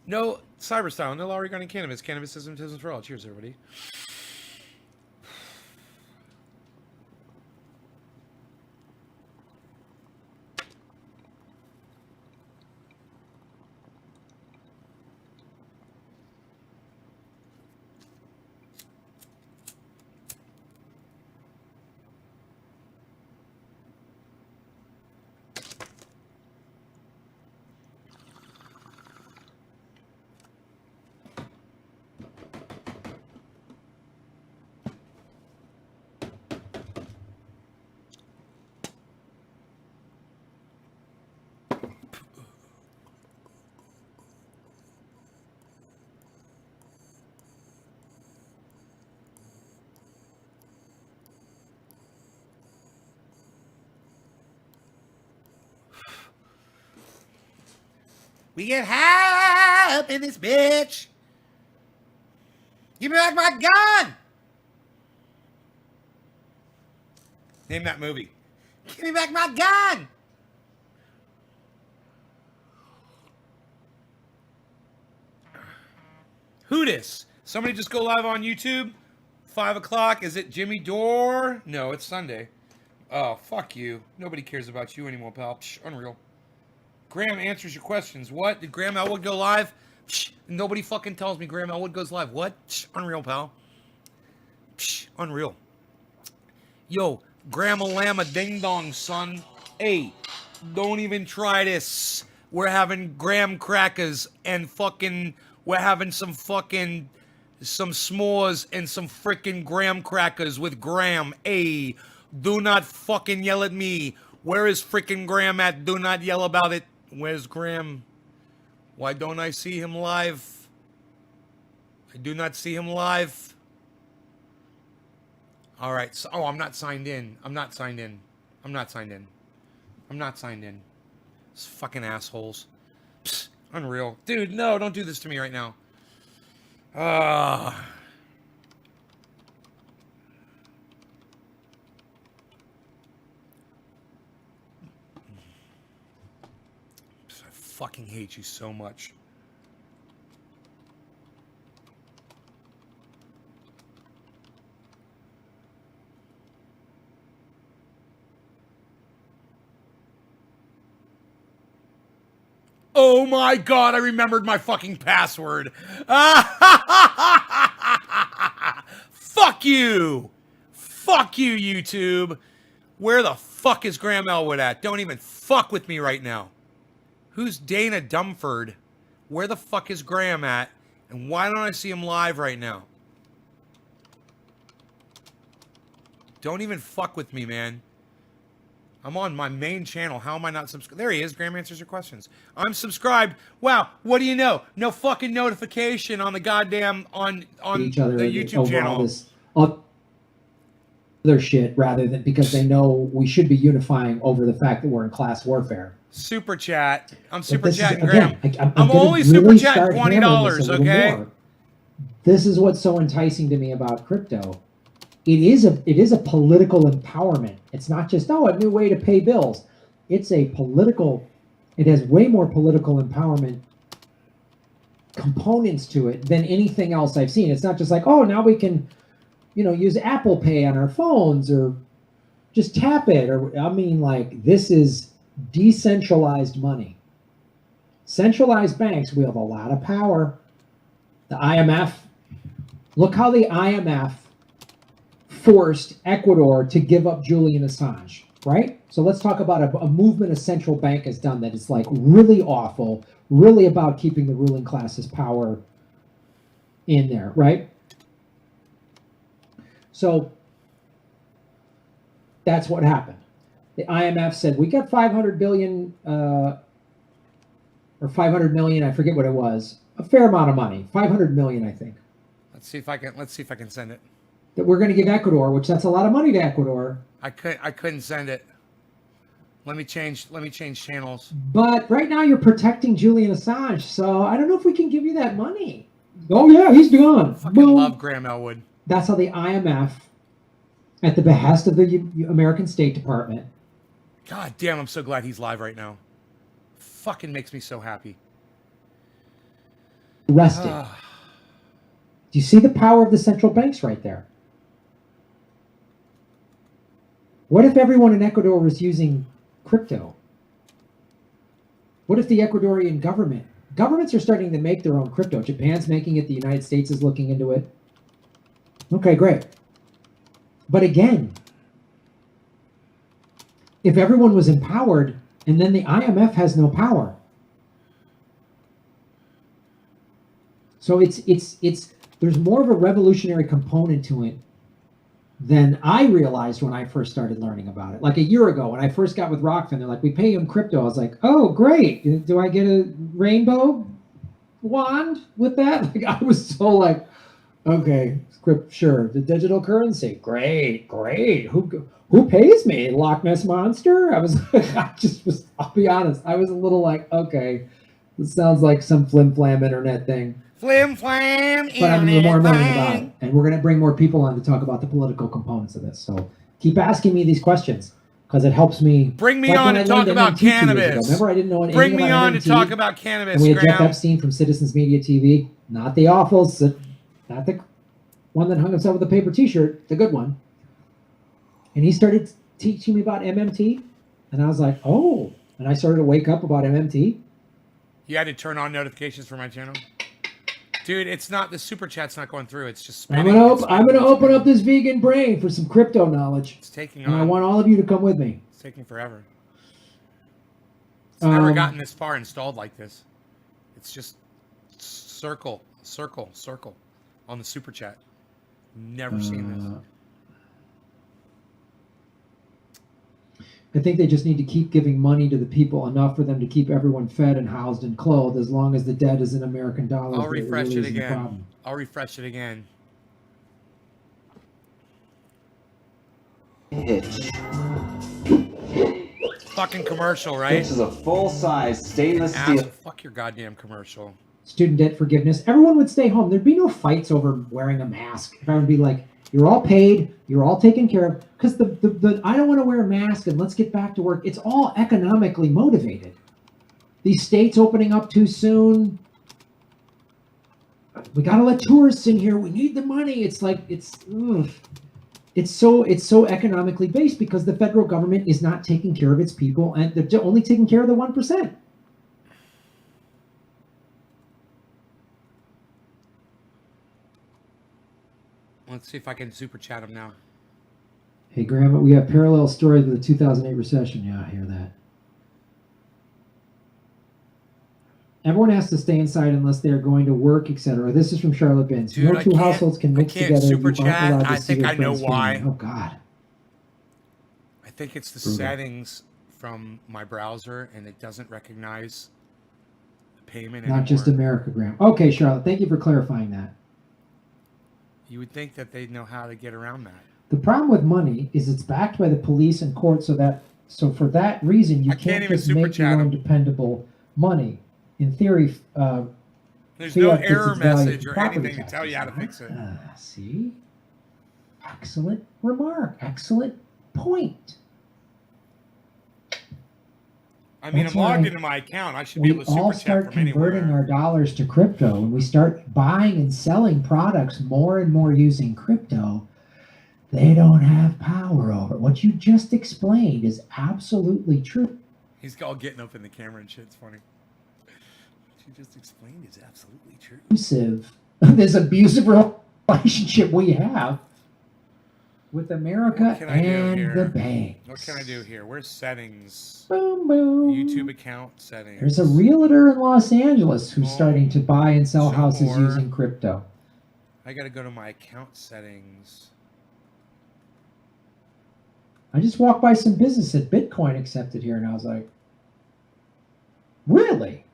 A: No cyber style, no law regarding cannabis. Cannabisism for all. Cheers, everybody. We get high up in this bitch. Give me back my gun. Name that movie. Give me back my gun! Who dis? Somebody just go live on YouTube? 5 o'clock. Is it Jimmy Dore? No, it's Sunday. Oh, fuck you. Nobody cares about you anymore, pal. Psh, unreal. Graham answers your questions. What? Did Graham Elwood go live? Psh, nobody fucking tells me Graham Elwood goes live. What? Psh, unreal, pal. Psh, unreal. Yo, Grandma Llama Ding Dong, son. Hey, don't even try this. We're having graham crackers and fucking... We're having some s'mores and some freaking graham crackers with Graham. Hey, do not fucking yell at me. Where is freaking Graham at? Do not yell about it. Where's Graham? Why don't I see him live? I do not see him live. All right. So, oh, I'm not signed in. I'm not signed in. I'm not signed in. I'm not signed in. It's fucking assholes. Psst, unreal. Dude, no, don't do this to me right now. I fucking hate you so much. Oh my God, I remembered my fucking password. Fuck you. Fuck you, YouTube. Where the fuck is Graham Elwood at? Don't even fuck with me right now. Who's Dana Dumford? Where the fuck is Graham at? And why don't I see him live right now? Don't even fuck with me, man. I'm on my main channel. How am I not subscribed? There he is. Graham answers your questions. I'm subscribed. Wow. What do you know? No fucking notification on the goddamn on
C: each other,
A: the YouTube channel.
C: This other shit, rather than because they know we should be unifying over the fact that we're in class warfare.
A: Super chat. I'm super chatting,
C: again,
A: Graham.
C: I'm
A: only
C: really
A: super chatting $20. Okay.
C: More. This is what's so enticing to me about crypto. It is a political empowerment. It's not just, a new way to pay bills. It's a political, it has way more political empowerment components to it than anything else I've seen. It's not just like, now we can, use Apple Pay on our phones or just tap it. Or I mean, like, this is decentralized money. Centralized banks wield a lot of power. The IMF, look how the IMF forced Ecuador to give up Julian Assange, right? So let's talk about a movement a central bank has done that is like really awful, really about keeping the ruling class's power in there, right? So that's what happened. The IMF said, we got 500 billion or 500 million, I forget what it was, a fair amount of money, 500 million, I think.
A: Let's see if I can send it.
C: That we're going to give Ecuador, which that's a lot of money to Ecuador.
A: I couldn't send it. Let me change channels.
C: But right now you're protecting Julian Assange, so I don't know if we can give you that money. Oh yeah, he's gone.
A: Fucking love Graham Elwood.
C: That's how the IMF, at the behest of the American State Department.
A: God damn, I'm so glad he's live right now. Fucking makes me so happy.
C: Arrested. Do you see the power of the central banks right there? What if everyone in Ecuador was using crypto? What if the Ecuadorian governments are starting to make their own crypto? Japan's making it. The United States is looking into it. Okay, great. But again, if everyone was empowered and then the IMF has no power. So there's more of a revolutionary component to it than I realized when I first started learning about it. Like a year ago, when I first got with Rockfin, they're like, we pay him crypto. I was like, oh, great. Do I get a rainbow wand with that? Like, I was so like, okay, sure. The digital currency. Great. Who pays me? Loch Ness Monster? I'll be honest. I was a little like, okay, this sounds like some flim-flam internet thing.
A: Flim-flam.
C: But I'm more learning about it. And we're going to bring more people on to talk about the political components of this. So keep asking me these questions. because it helps me.
A: Bring me
C: like
A: on
C: when
A: to
C: I
A: talk
C: learned
A: about
C: MMT 2 years ago.
A: cannabis.
C: Remember, I didn't know anything
A: Bring me
C: about
A: on
C: MMT,
A: to talk about cannabis,
C: and we had Jeff
A: Graham.
C: Epstein from Citizens Media TV, not the awful, not the one that hung himself with a paper T-shirt, the good one. And he started teaching me about MMT, and I was like, oh. And I started to wake up about MMT.
A: You had to turn on notifications for my channel? Dude, it's not, the super chat's not going through. It's just
C: I'm
A: spinning.
C: gonna open up this vegan brain for some crypto knowledge.
A: It's taking
C: and
A: on.
C: I want all of you to come with me.
A: It's taking forever. It's never gotten this far installed like this. It's just circle, circle, circle on the super chat. Never seen this.
C: I think they just need to keep giving money to the people, enough for them to keep everyone fed and housed and clothed, as long as the debt is in American dollars.
A: I'll refresh
C: really
A: it
C: isn't a
A: again.
C: problem.
A: I'll refresh it again.
D: Hitch.
A: Fucking commercial, right?
D: Hitch is a full-size stainless steel.
A: Fuck your goddamn commercial.
C: Student debt forgiveness. Everyone would stay home. There'd be no fights over wearing a mask. If I would be like, you're all paid, you're all taken care of, because the I don't want to wear a mask and let's get back to work. It's all economically motivated. These states opening up too soon. We got to let tourists in here. We need the money. It's like it's so economically based because the federal government is not taking care of its people, and they're only taking care of the 1%.
A: Let's see if I can super chat him now.
C: Hey, Grandma, we have parallel stories with the 2008 recession. Yeah, I hear that. Everyone has to stay inside unless they are going to work, etc. This is from Charlotte Benz.
A: Dude,
C: No two households can mix together.
A: Super
C: You aren't
A: chat.
C: allowed to
A: I
C: see
A: think
C: your
A: I know
C: friends'
A: why.
C: family. Oh, God.
A: I think it's the
C: Brutal.
A: settings from my browser, and it doesn't recognize the payment anymore.
C: Not just America, Graham. Okay, Charlotte, thank you for clarifying that.
A: You would think that they'd know how to get around that.
C: The problem with money is it's backed by the police and courts, so for that reason you
A: I can't
C: can't
A: even
C: just
A: super
C: make your
A: chat
C: own
A: 'em.
C: dependable money. In theory,
A: There's no
C: fiat gets
A: error
C: its value
A: message
C: from
A: or
C: property
A: anything to tell you how to
C: taxes.
A: fix it.
C: See? Excellent remark. Excellent point.
A: I mean,
C: That's
A: I'm logged
C: why
A: into my account. I should be
C: We
A: able to
C: all
A: super chat
C: start
A: from
C: converting
A: anywhere.
C: our dollars to crypto, and we start buying and selling products more and more using crypto. They don't have power over it. What you just explained is absolutely true.
A: He's all getting up in the camera and shit. It's funny. What you just explained is absolutely true.
C: This abusive relationship we have with America
A: What can I do
C: and
A: here?
C: the banks.
A: What can I do here? Where's settings?
C: Boom, boom.
A: YouTube account settings.
C: There's a realtor in Los Angeles who's
A: Boom.
C: starting to buy and sell
A: Show
C: houses
A: more.
C: using crypto.
A: I got to go to my account settings.
C: I just walked by some business that Bitcoin accepted here, and I was like, really?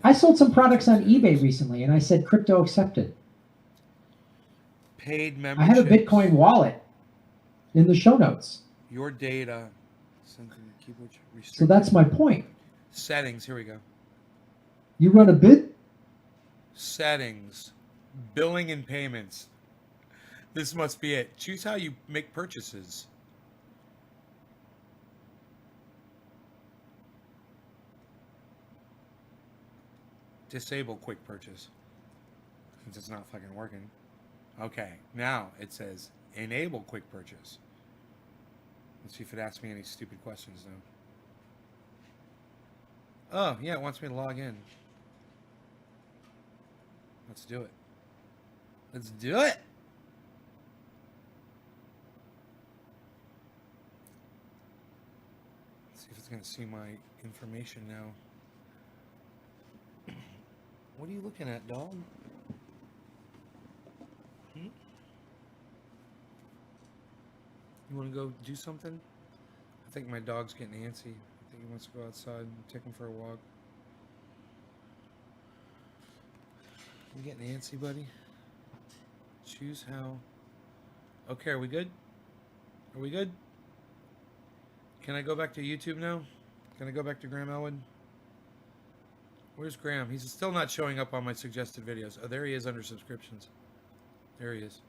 C: I sold some products on eBay recently, and I said crypto accepted.
A: Paid
C: I
A: membership.
C: have a Bitcoin wallet in the show notes.
A: Your data. Something keyboard restricted.
C: So that's my point.
A: Settings. Here we go.
C: You run a bit.
A: Settings. Billing and payments. This must be it. Choose how you make purchases. Disable quick purchase. Since it's not fucking working. Okay, now it says enable quick purchase. Let's see if it asks me any stupid questions though. Oh, yeah, it wants me to log in. Let's do it. Let's do it! Let's see if it's going to see my information now. What are you looking at, dog? Hmm? You want to go do something? I think my dog's getting antsy. I think he wants to go outside and take him for a walk. You getting antsy, buddy? Choose how. Okay, are we good? Are we good? Can I go back to YouTube now? Can I go back to Graham Elwood? Where's Graham? He's still not showing up on my suggested videos. Oh, there he is under subscriptions. There he is.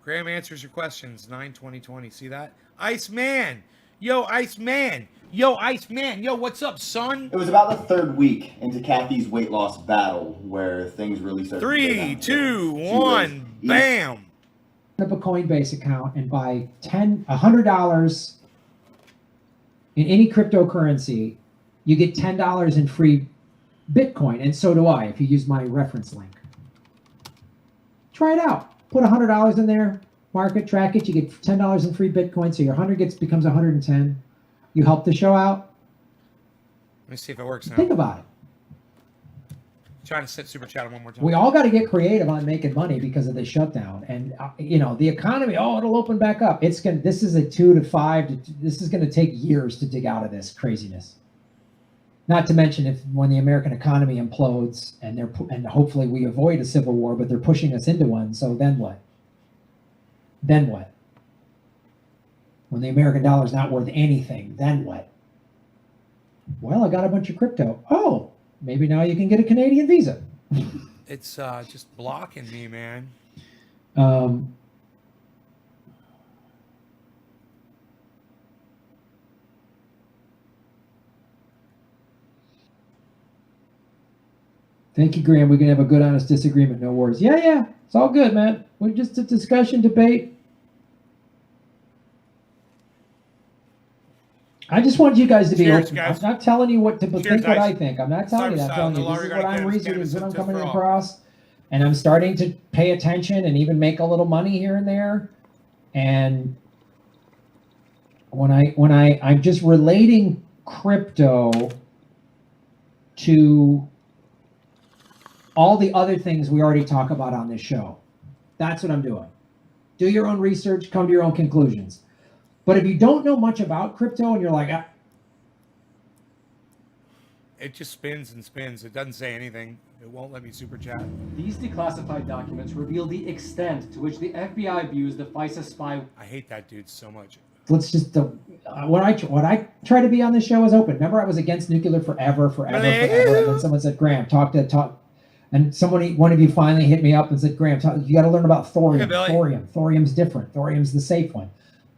A: Graham answers your questions. 9/20/20. See that? Iceman. Yo, Iceman. Yo, Iceman. Yo, what's up, son?
D: It was about the third week into Kathy's weight loss battle where things really started.
A: 3, 2, 1, bam.
C: Up a Coinbase account and buy $100 in any cryptocurrency, you get $10 in free Bitcoin, and so do I if you use my reference link. Try it out. Put $100 in there, market, track it. You get $10 in free Bitcoin, so your 100 becomes 110. You help the show out.
A: Let me see if it works now.
C: Think about it.
A: Trying to set super chat one more time.
C: We all got to get creative on making money because of the shutdown, and the economy. Oh, it'll open back up. This is a 2 to 5. This is going to take years to dig out of this craziness. Not to mention when the American economy implodes and hopefully we avoid a civil war, but they're pushing us into one. So then what? Then what? When the American dollar is not worth anything, then what? Well, I got a bunch of crypto. Oh, maybe now you can get a Canadian visa.
A: It's just blocking me, man.
C: Thank you, Graham. We can have a good, honest disagreement. No worries. Yeah. It's all good, man. We're just a discussion, debate. I just want you guys to be
A: Cheers,
C: open.
A: guys.
C: I'm not telling you what to
A: Cheers,
C: think what
A: guys.
C: I think. I'm not telling you that. I'm telling you this is what I'm reading, this is what I'm coming
A: for all.
C: across. And I'm starting to pay attention and even make a little money here and there. And I'm just relating crypto to all the other things we already talk about on this show. That's what I'm doing. Do your own research, come to your own conclusions. But if you don't know much about crypto and you're like,
A: It just spins and spins. It doesn't say anything. It won't let me super chat.
E: These declassified documents reveal the extent to which the FBI views the FISA spy.
A: I hate that dude so much.
C: let's just what I try to be on this show is open. Remember, I was against nuclear forever, and then someone said, Graham, talk, and one of you finally hit me up and said, Graham, you got to learn about thorium. Thorium's different. Thorium's the safe one.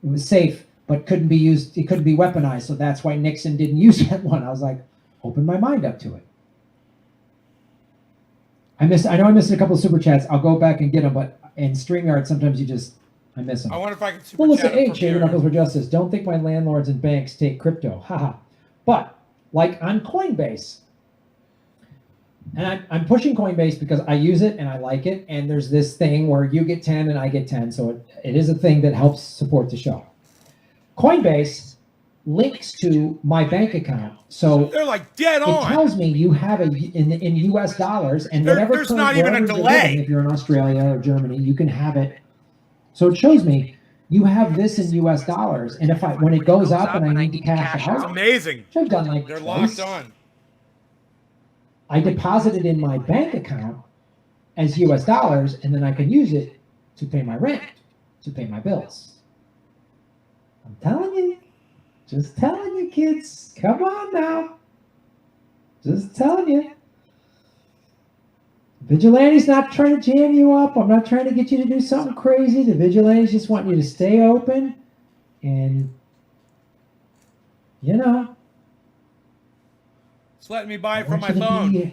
C: It was safe, but couldn't be used. It couldn't be weaponized, so that's why Nixon didn't use that one. I was like, open my mind up to it. I know I missed a couple of super chats. I'll go back and get them, but in StreamYard, sometimes I miss them.
A: I wonder if I can super
C: Melissa
A: chat
C: H. Shaving Knuckles for Justice. Don't think my landlords and banks take crypto. Haha. But like on Coinbase, and I'm pushing Coinbase because I use it and I like it. And there's this thing where you get 10 and I get 10. So it is a thing that helps support the show. Coinbase links to my bank account. So
A: they're like dead on.
C: It tells me you have in US dollars, and
A: there's not even a delay.
C: If you're in Australia or Germany, you can have it. So it shows me you have this in US dollars, and when it goes up and I need to cash out,
A: it's amazing.
C: I've done like
A: they're locked on.
C: I deposit it in my bank account as US dollars, and then I can use it to pay my rent, to pay my bills. I'm telling you. Just telling you, kids. Come on now. Just telling you. Vigilante's not trying to jam you up. I'm not trying to get you to do something crazy. The vigilantes just want you to stay open and,
A: It's letting me buy it from my phone.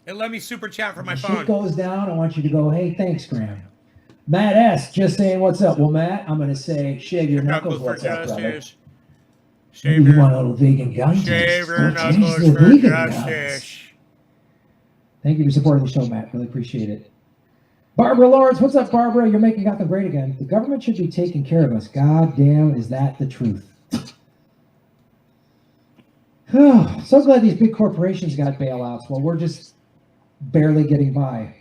A: It let me super chat from my phone.
C: Shit goes down. I want you to go, hey, thanks, Graham. Matt S. just saying what's up. Well, Matt, I'm going to say shave your knuckles. What's up, brother?
A: Shave
C: you want a little vegan gun?
A: Shave your
C: Change
A: knuckles
C: the
A: for
C: vegan
A: justice.
C: Thank you for supporting the show, Matt. Really appreciate it. Barbara Lawrence, what's up, Barbara? You're making Gotham great again. The government should be taking care of us. God damn, is that the truth? So glad these big corporations got bailouts. Well, we're just barely getting by.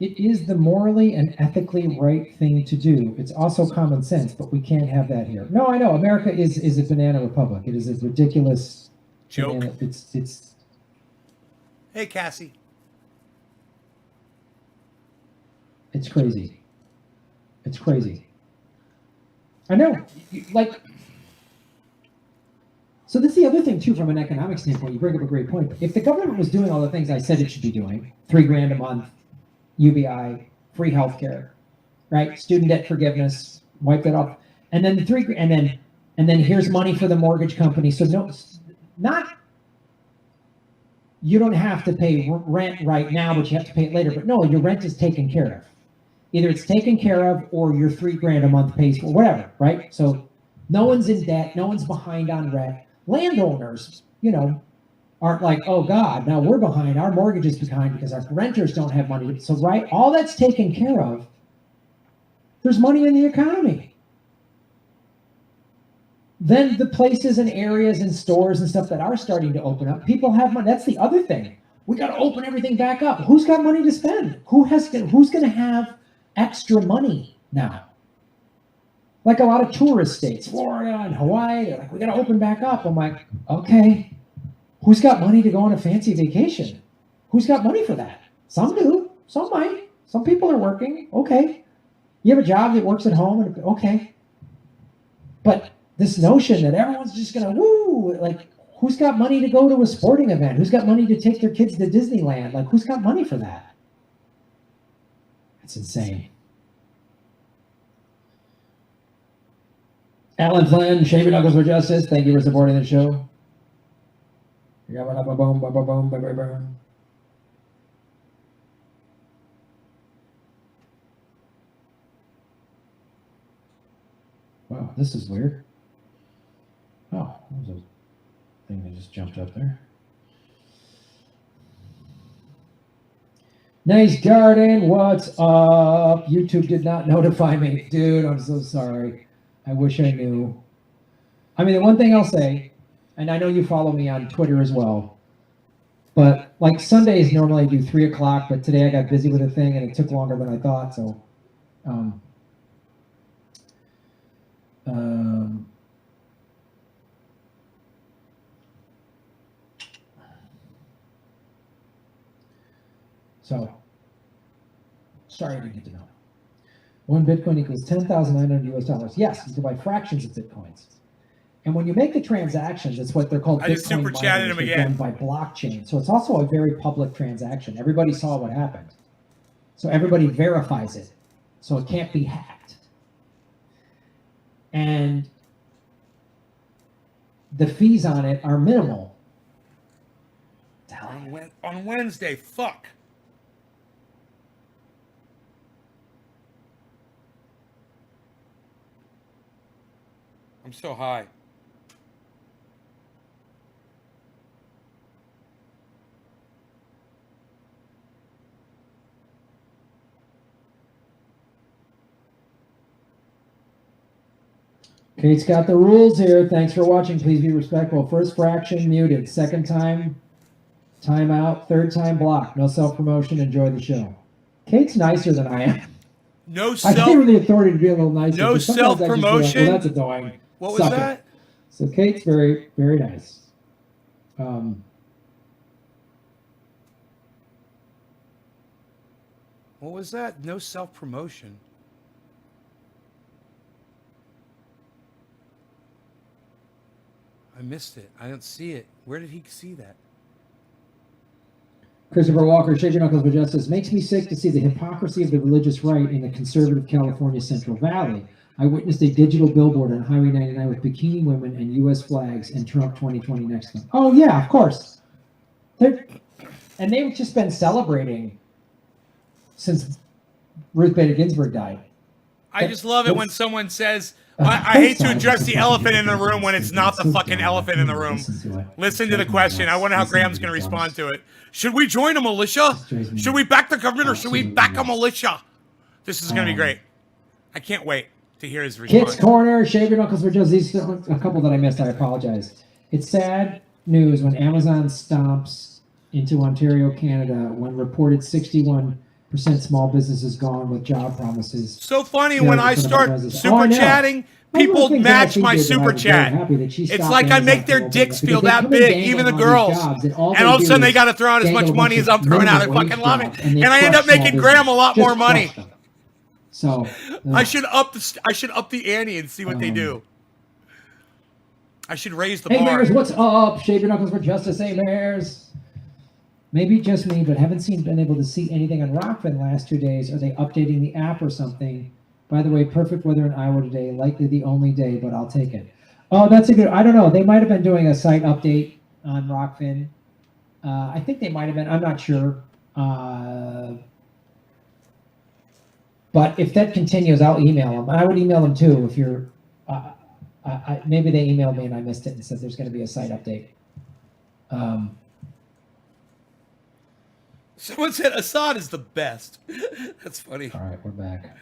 C: It is the morally and ethically right thing to do. It's also common sense, but we can't have that here. No, I know. America is a banana republic. It is a ridiculous
A: joke.
C: It's.
A: Hey, Cassie.
C: It's crazy. It's crazy. I know. So this is the other thing too, from an economic standpoint. You bring up a great point. If the government was doing all the things I said it should be doing, $3,000 a month, UBI, free healthcare, right? Student debt forgiveness, wipe that off. And then and then here's money for the mortgage company. So no, not, you don't have to pay rent right now, but you have to pay it later. But no, your rent is taken care of. Either it's taken care of or your $3,000 a month pays for whatever, right? So no one's in debt, no one's behind on rent. Landowners, aren't like, oh God, now we're behind, our mortgage is behind because our renters don't have money. So right, all that's taken care of. There's money in the economy. Then the places and areas and stores and stuff that are starting to open up, people have money. That's the other thing. We got to open everything back up. Who's got money to spend? Who's going to have extra money now? Like a lot of tourist states, Florida and Hawaii, they're like, we got to open back up. I'm like, okay, who's got money to go on a fancy vacation? Who's got money for that? Some do, some might. Some people are working. Okay. You have a job that works at home, and okay. But this notion that everyone's just going to, like, who's got money to go to a sporting event? Who's got money to take their kids to Disneyland? Like, who's got money for that? That's insane. Alan Flynn, Shaver Knuckles for Justice, thank you for supporting the show. Wow, this is weird. Oh, that was a thing that just jumped up there. Nice garden, what's up? YouTube did not notify me. Dude, I'm so sorry. I wish I knew. I mean, the one thing I'll say, and I know you follow me on Twitter as well, but like Sundays normally I do 3 o'clock, but today I got busy with a thing and it took longer than I thought, so sorry I didn't get to know. 1 Bitcoin equals 10,900 US dollars. Yes, you can buy fractions of Bitcoins. And when you make the transactions, it's what they're called
A: I just
C: Bitcoin
A: super chatted him
C: miners,
A: again.
C: done by blockchain. So it's also a very public transaction. Everybody saw what happened. So everybody verifies it. So it can't be hacked. And the fees on it are minimal.
A: On Wednesday, fuck. I'm so high.
C: Kate's got the rules here. Thanks for watching. Please be respectful. First fraction muted. Second time, time out. Third time blocked. No self-promotion. Enjoy the show. Kate's nicer than I am.
A: No
C: I
A: self.
C: give her the authority to be a little nicer.
A: No
C: but sometimes I just be like,
A: self-promotion?
C: well, that's annoying.
A: What was
C: Suck it.
A: that?
C: So Kate's very, very nice.
A: What was that? No self-promotion. I missed it. I don't see it. Where did he see that?
C: Christopher Walker, Shake Your Knuckles for Justice. Makes me sick to see the hypocrisy of the religious right in the conservative California Central Valley. I witnessed a digital billboard on Highway 99 with bikini women and U.S. flags and Trump 2020 next to them. Oh, yeah, of course. And they've just been celebrating since Ruth Bader Ginsburg died.
A: I just love it when someone says, I hate to address the elephant in the room when it's not the fucking elephant in the room. Listen to the question. I wonder how Graham's going to respond to it. Should we join a militia? Should we back the government or should we back a militia? This is going to be great. I can't wait to hear his response.
C: Kids Corner, Shave Your Knuckles for Justice. These are a couple that I missed. I apologize. It's sad news when Amazon stomps into Ontario, Canada, when reported 61% small businesses gone with job promises.
A: So funny when I start super chatting, people match my super chat. It's like I make their dicks feel that big, even the girls. And all of a sudden they got to throw out as much money as I'm throwing out. I fucking love it. And I end up making Graham a lot more money.
C: So
A: I should up the ante and see what they do. I should raise the bar.
C: Hey Mares, what's up? Shave Your Knuckles for Justice. Hey Mares. Maybe just me, but haven't been able to see anything on Rockfin the last 2 days. Are they updating the app or something? By the way, perfect weather in Iowa today. Likely the only day, but I'll take it. Oh, that's a good. I don't know. They might have been doing a site update on Rockfin. I think they might have been. I'm not sure. But if that continues, I'll email them. I would email them too if you're. Maybe they emailed me and I missed it and said there's going to be a site update.
A: Someone said Assad is the best. That's funny.
C: All right, we're back.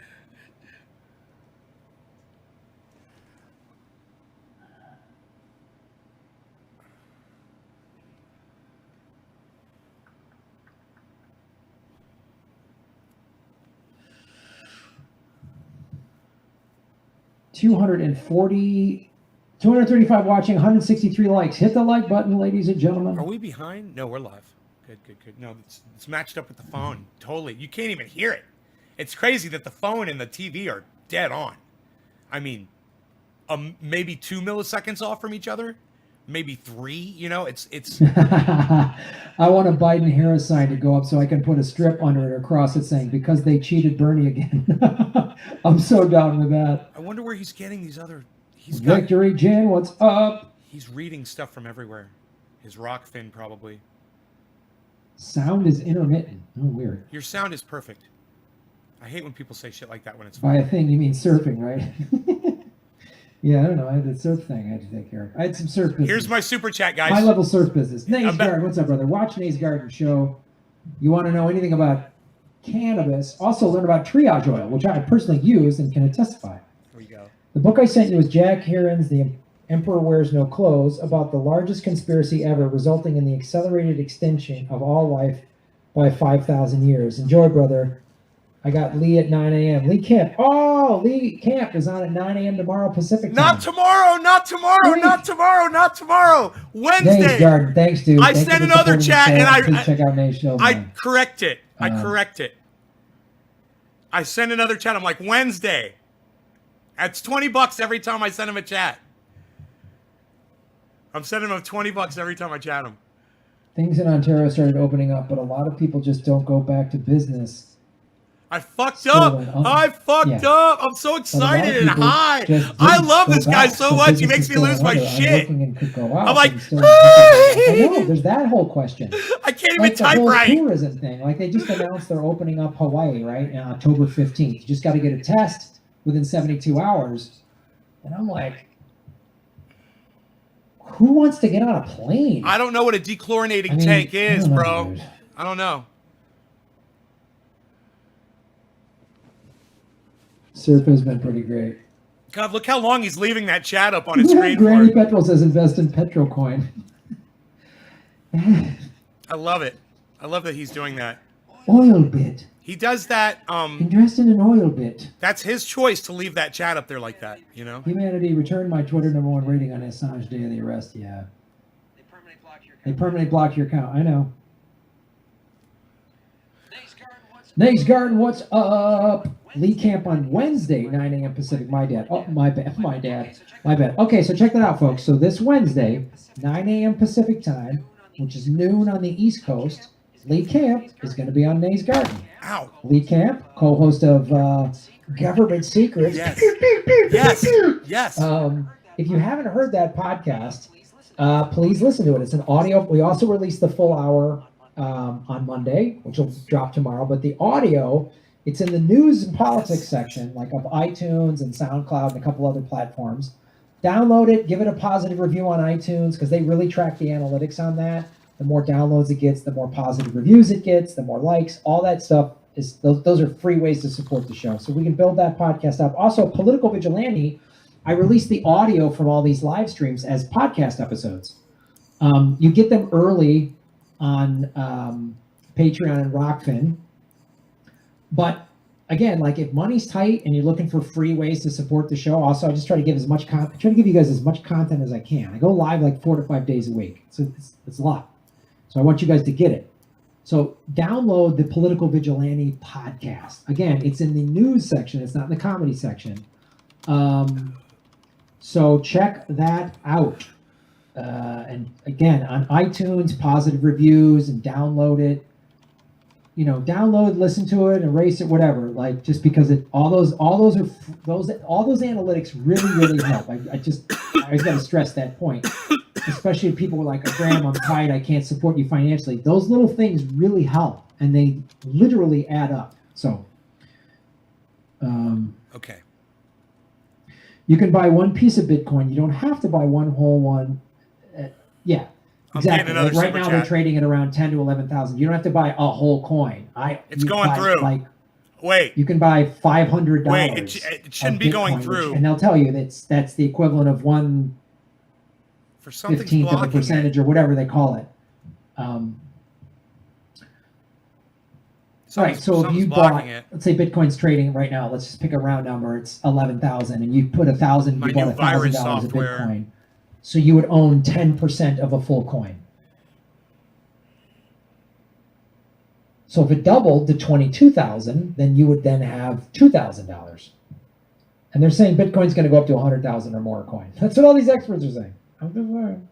C: $235 watching, 163 likes. Hit the like button, ladies and gentlemen.
A: Are we behind? No, we're live. Good. No, it's matched up with the phone. Totally. You can't even hear it. It's crazy that the phone and the TV are dead on. I mean, maybe 2 milliseconds off from each other. Maybe 3, you know, it's.
C: I want a Biden-Harris sign to go up so I can put a strip under it across it saying, because they cheated Bernie again. I'm so down with that.
A: I wonder where he's getting these other.
C: Victory, Jen, what's up?
A: He's reading stuff from everywhere. His Rockfin probably.
C: Sound is intermittent. Oh, weird.
A: Your sound is perfect. I hate when people say shit like that when it's
C: by a thing you mean surfing, right? Yeah, I don't know. I had a surf thing I had to take care of. I had some surf business.
A: Here's my super chat, guys.
C: High-level surf business. Nays Garden, what's up, brother? Watch Nays Garden show. You want to know anything about cannabis? Also learn about triage oil, which I personally use and can testify.
A: Here we go.
C: The book I sent you is Jack Heron's The Emperor Wears No Clothes, about the largest conspiracy ever, resulting in the accelerated extinction of all life by 5,000 years. Enjoy, brother. I got Lee at 9 a.m. Lee Camp. Oh, Lee Camp is on at 9 a.m. tomorrow Pacific time.
A: Not tomorrow. Wednesday.
C: Nays Garden. Thanks, dude.
A: I sent another chat and
C: check out Nays show.
A: I correct it. I sent another chat. I'm like, Wednesday. That's $20 every time I send him a chat. I'm sending him $20 every time I chat him.
C: Things in Ontario started opening up, but a lot of people just don't go back to business.
A: I fucked up. I'm so excited and high. I love this guy so much. He makes me lose my shit. I'm like,
C: I know, there's that whole question.
A: I can't even type right.
C: The tourism thing. Like, they just announced they're opening up Hawaii, right, on October 15th. You just got to get a test within 72 hours. And I'm like, who wants to get on a plane?
A: I don't know what a dechlorinating tank is, bro. Dude. I don't know.
C: Surf has been pretty great.
A: God, look how long he's leaving that chat up on his screen.
C: Granny Petrol says invest in Petrocoin.
A: I love it. I love that he's doing that.
C: Oil bit.
A: He does that.
C: Invest in an oil bit.
A: That's his choice to leave that chat up there like that, you know?
C: Humanity returned my Twitter #1 rating on Assange day of the arrest. Yeah. They permanently block your account. I know. Nays Garden, what's up? Lee Camp on Wednesday, 9 a.m. Pacific. My bad. Okay, so check that out, folks. So this Wednesday, 9 a.m. Pacific time, which is noon on the East Coast, Lee Camp is going to be on Nays Garden.
A: Ow.
C: Lee Camp, co-host of Government Secrets.
A: Yes. Yes.
C: If you haven't heard that podcast, please listen to it. It's an audio. We also released the full hour on Monday, which will drop tomorrow. But the audio, it's in the news and politics section, like of iTunes and SoundCloud and a couple other platforms. Download it, give it a positive review on iTunes, because they really track the analytics on that. The more downloads it gets, the more positive reviews it gets, the more likes, all that stuff. Those are free ways to support the show. So we can build that podcast up. Also, Political Vigilante, I released the audio from all these live streams as podcast episodes. You get them early on Patreon and Rockfin. But again, like, if money's tight and you're looking for free ways to support the show, also I just try to give you guys as much content as I can. I go live like 4 to 5 days a week. So it's a lot. So I want you guys to get it. So download the Political Vigilante podcast. Again, it's in the news section. It's not in the comedy section. So check that out. And again, on iTunes, positive reviews, and download it. download, listen to it, erase it, whatever. Like, just because all those analytics really help. I always got to stress that point, especially if people were like, Graham, I'm tired, I can't support you financially. Those little things really help, and they literally add up. So,
A: Okay.
C: you can buy one piece of Bitcoin. You don't have to buy one whole one. Yeah. Exactly.
A: Another
C: Like right
A: super
C: now,
A: chat.
C: they're trading at around 10 to 11,000. You don't have to buy a whole coin.
A: It's going through. Wait.
C: You can buy $500.
A: Wait, it shouldn't be going through.
C: And they'll tell you that's the equivalent of 1/15
A: For something's
C: of a
A: blocking
C: percentage or whatever they call it. All right. So if you bought, let's say Bitcoin's trading right now. Let's just pick a round number. It's 11,000, and you put 1,000. You bought $1,000 of Bitcoin. So you would own 10% of a full coin. So if it doubled to 22,000, then you would then have $2,000. And they're saying Bitcoin's going to go up to 100,000 or more a coin. That's what all these experts are saying. I'm just saying.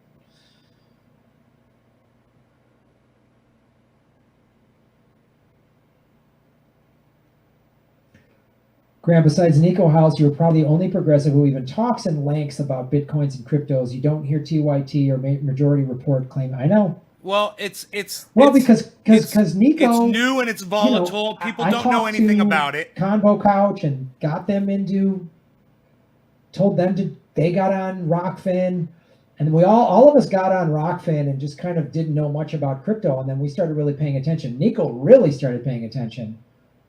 C: Graham, besides Nico House, you're probably the only progressive who even talks in lengths about Bitcoins and cryptos. You don't hear TYT or Majority Report claim. I know.
A: Well, because
C: Nico,
A: it's new and it's volatile. People don't know anything about it.
C: Convo Couch and got them told them they got on Rockfin, and all of us got on Rockfin and just kind of didn't know much about crypto, and then we started really paying attention. Nico really started paying attention.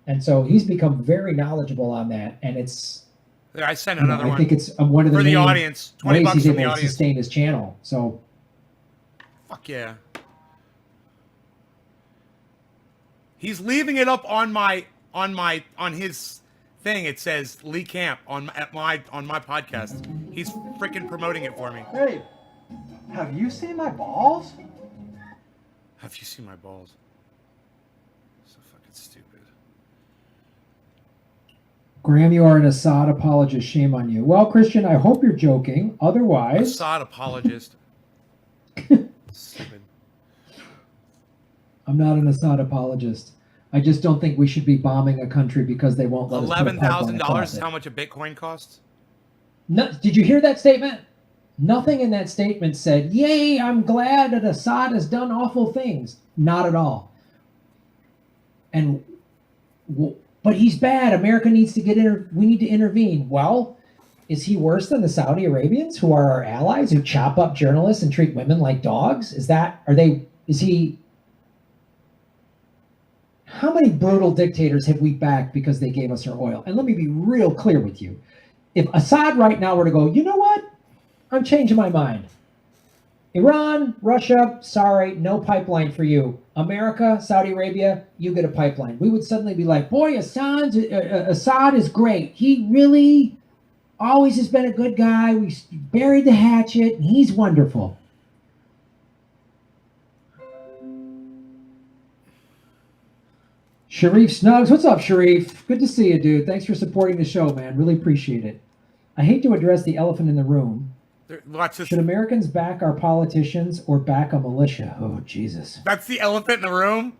C: And so he's become very knowledgeable on that, and it's.
A: I sent another one.
C: I think it's one of the
A: for the audience. $20
C: ways he's
A: from the
C: able to
A: audience.
C: sustain his channel. So.
A: Fuck yeah. He's leaving it up on his thing. It says Lee Camp on my podcast. He's freaking promoting it for me.
E: Hey, have you seen my balls?
A: Have you seen my balls? So fucking stupid.
C: Graham, you are an Assad apologist. Shame on you. Well, Christian, I hope you're joking. Otherwise...
A: Assad apologist. Stupid.
C: I'm not an Assad apologist. I just don't think we should be bombing a country because they won't let us put a pipeline across
A: $11,000 is
C: it.
A: how much a Bitcoin costs?
C: No, did you hear that statement? Nothing in that statement said, yay, I'm glad that Assad has done awful things. Not at all. But he's bad. America needs to we need to intervene. Well, is he worse than the Saudi Arabians, who are our allies, who chop up journalists and treat women like dogs? How many brutal dictators have we backed because they gave us our oil? And let me be real clear with you. If Assad right now were to go, you know what? I'm changing my mind. Iran, Russia, sorry, no pipeline for you. America, Saudi Arabia, you get a pipeline. We would suddenly be like, boy, Assad is great. He really always has been a good guy. We buried the hatchet, and he's wonderful. Sharif Snugs, what's up, Sharif? Good to see you, dude. Thanks for supporting the show, man. Really appreciate it. I hate to address the elephant in the room. Should Americans back our politicians or back a militia? Oh, Jesus.
A: That's the elephant in the room?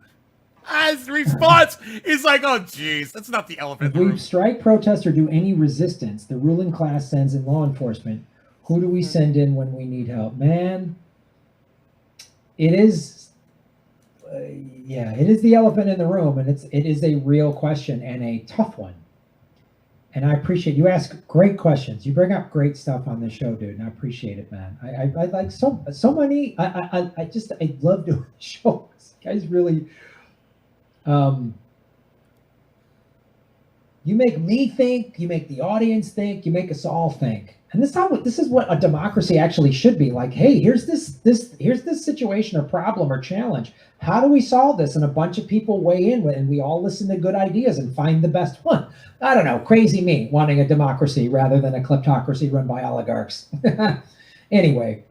A: His response is like, oh, jeez, that's not the elephant
C: If
A: in the
C: we
A: room.
C: strike, protest, or do any resistance, the ruling class sends in law enforcement. Who do we send in when we need help? Man, it is, it is the elephant in the room, and it is a real question and a tough one. And I appreciate you ask great questions. You bring up great stuff on this show, dude, and I appreciate it, man. I like so many. I love doing the show. Guys really, you make me think. You make the audience think. You make us all think. And this is what a democracy actually should be. Like, hey, here's this situation or problem or challenge. How do we solve this? And a bunch of people weigh in, and we all listen to good ideas and find the best one. I don't know, crazy me wanting a democracy rather than a kleptocracy run by oligarchs. Anyway,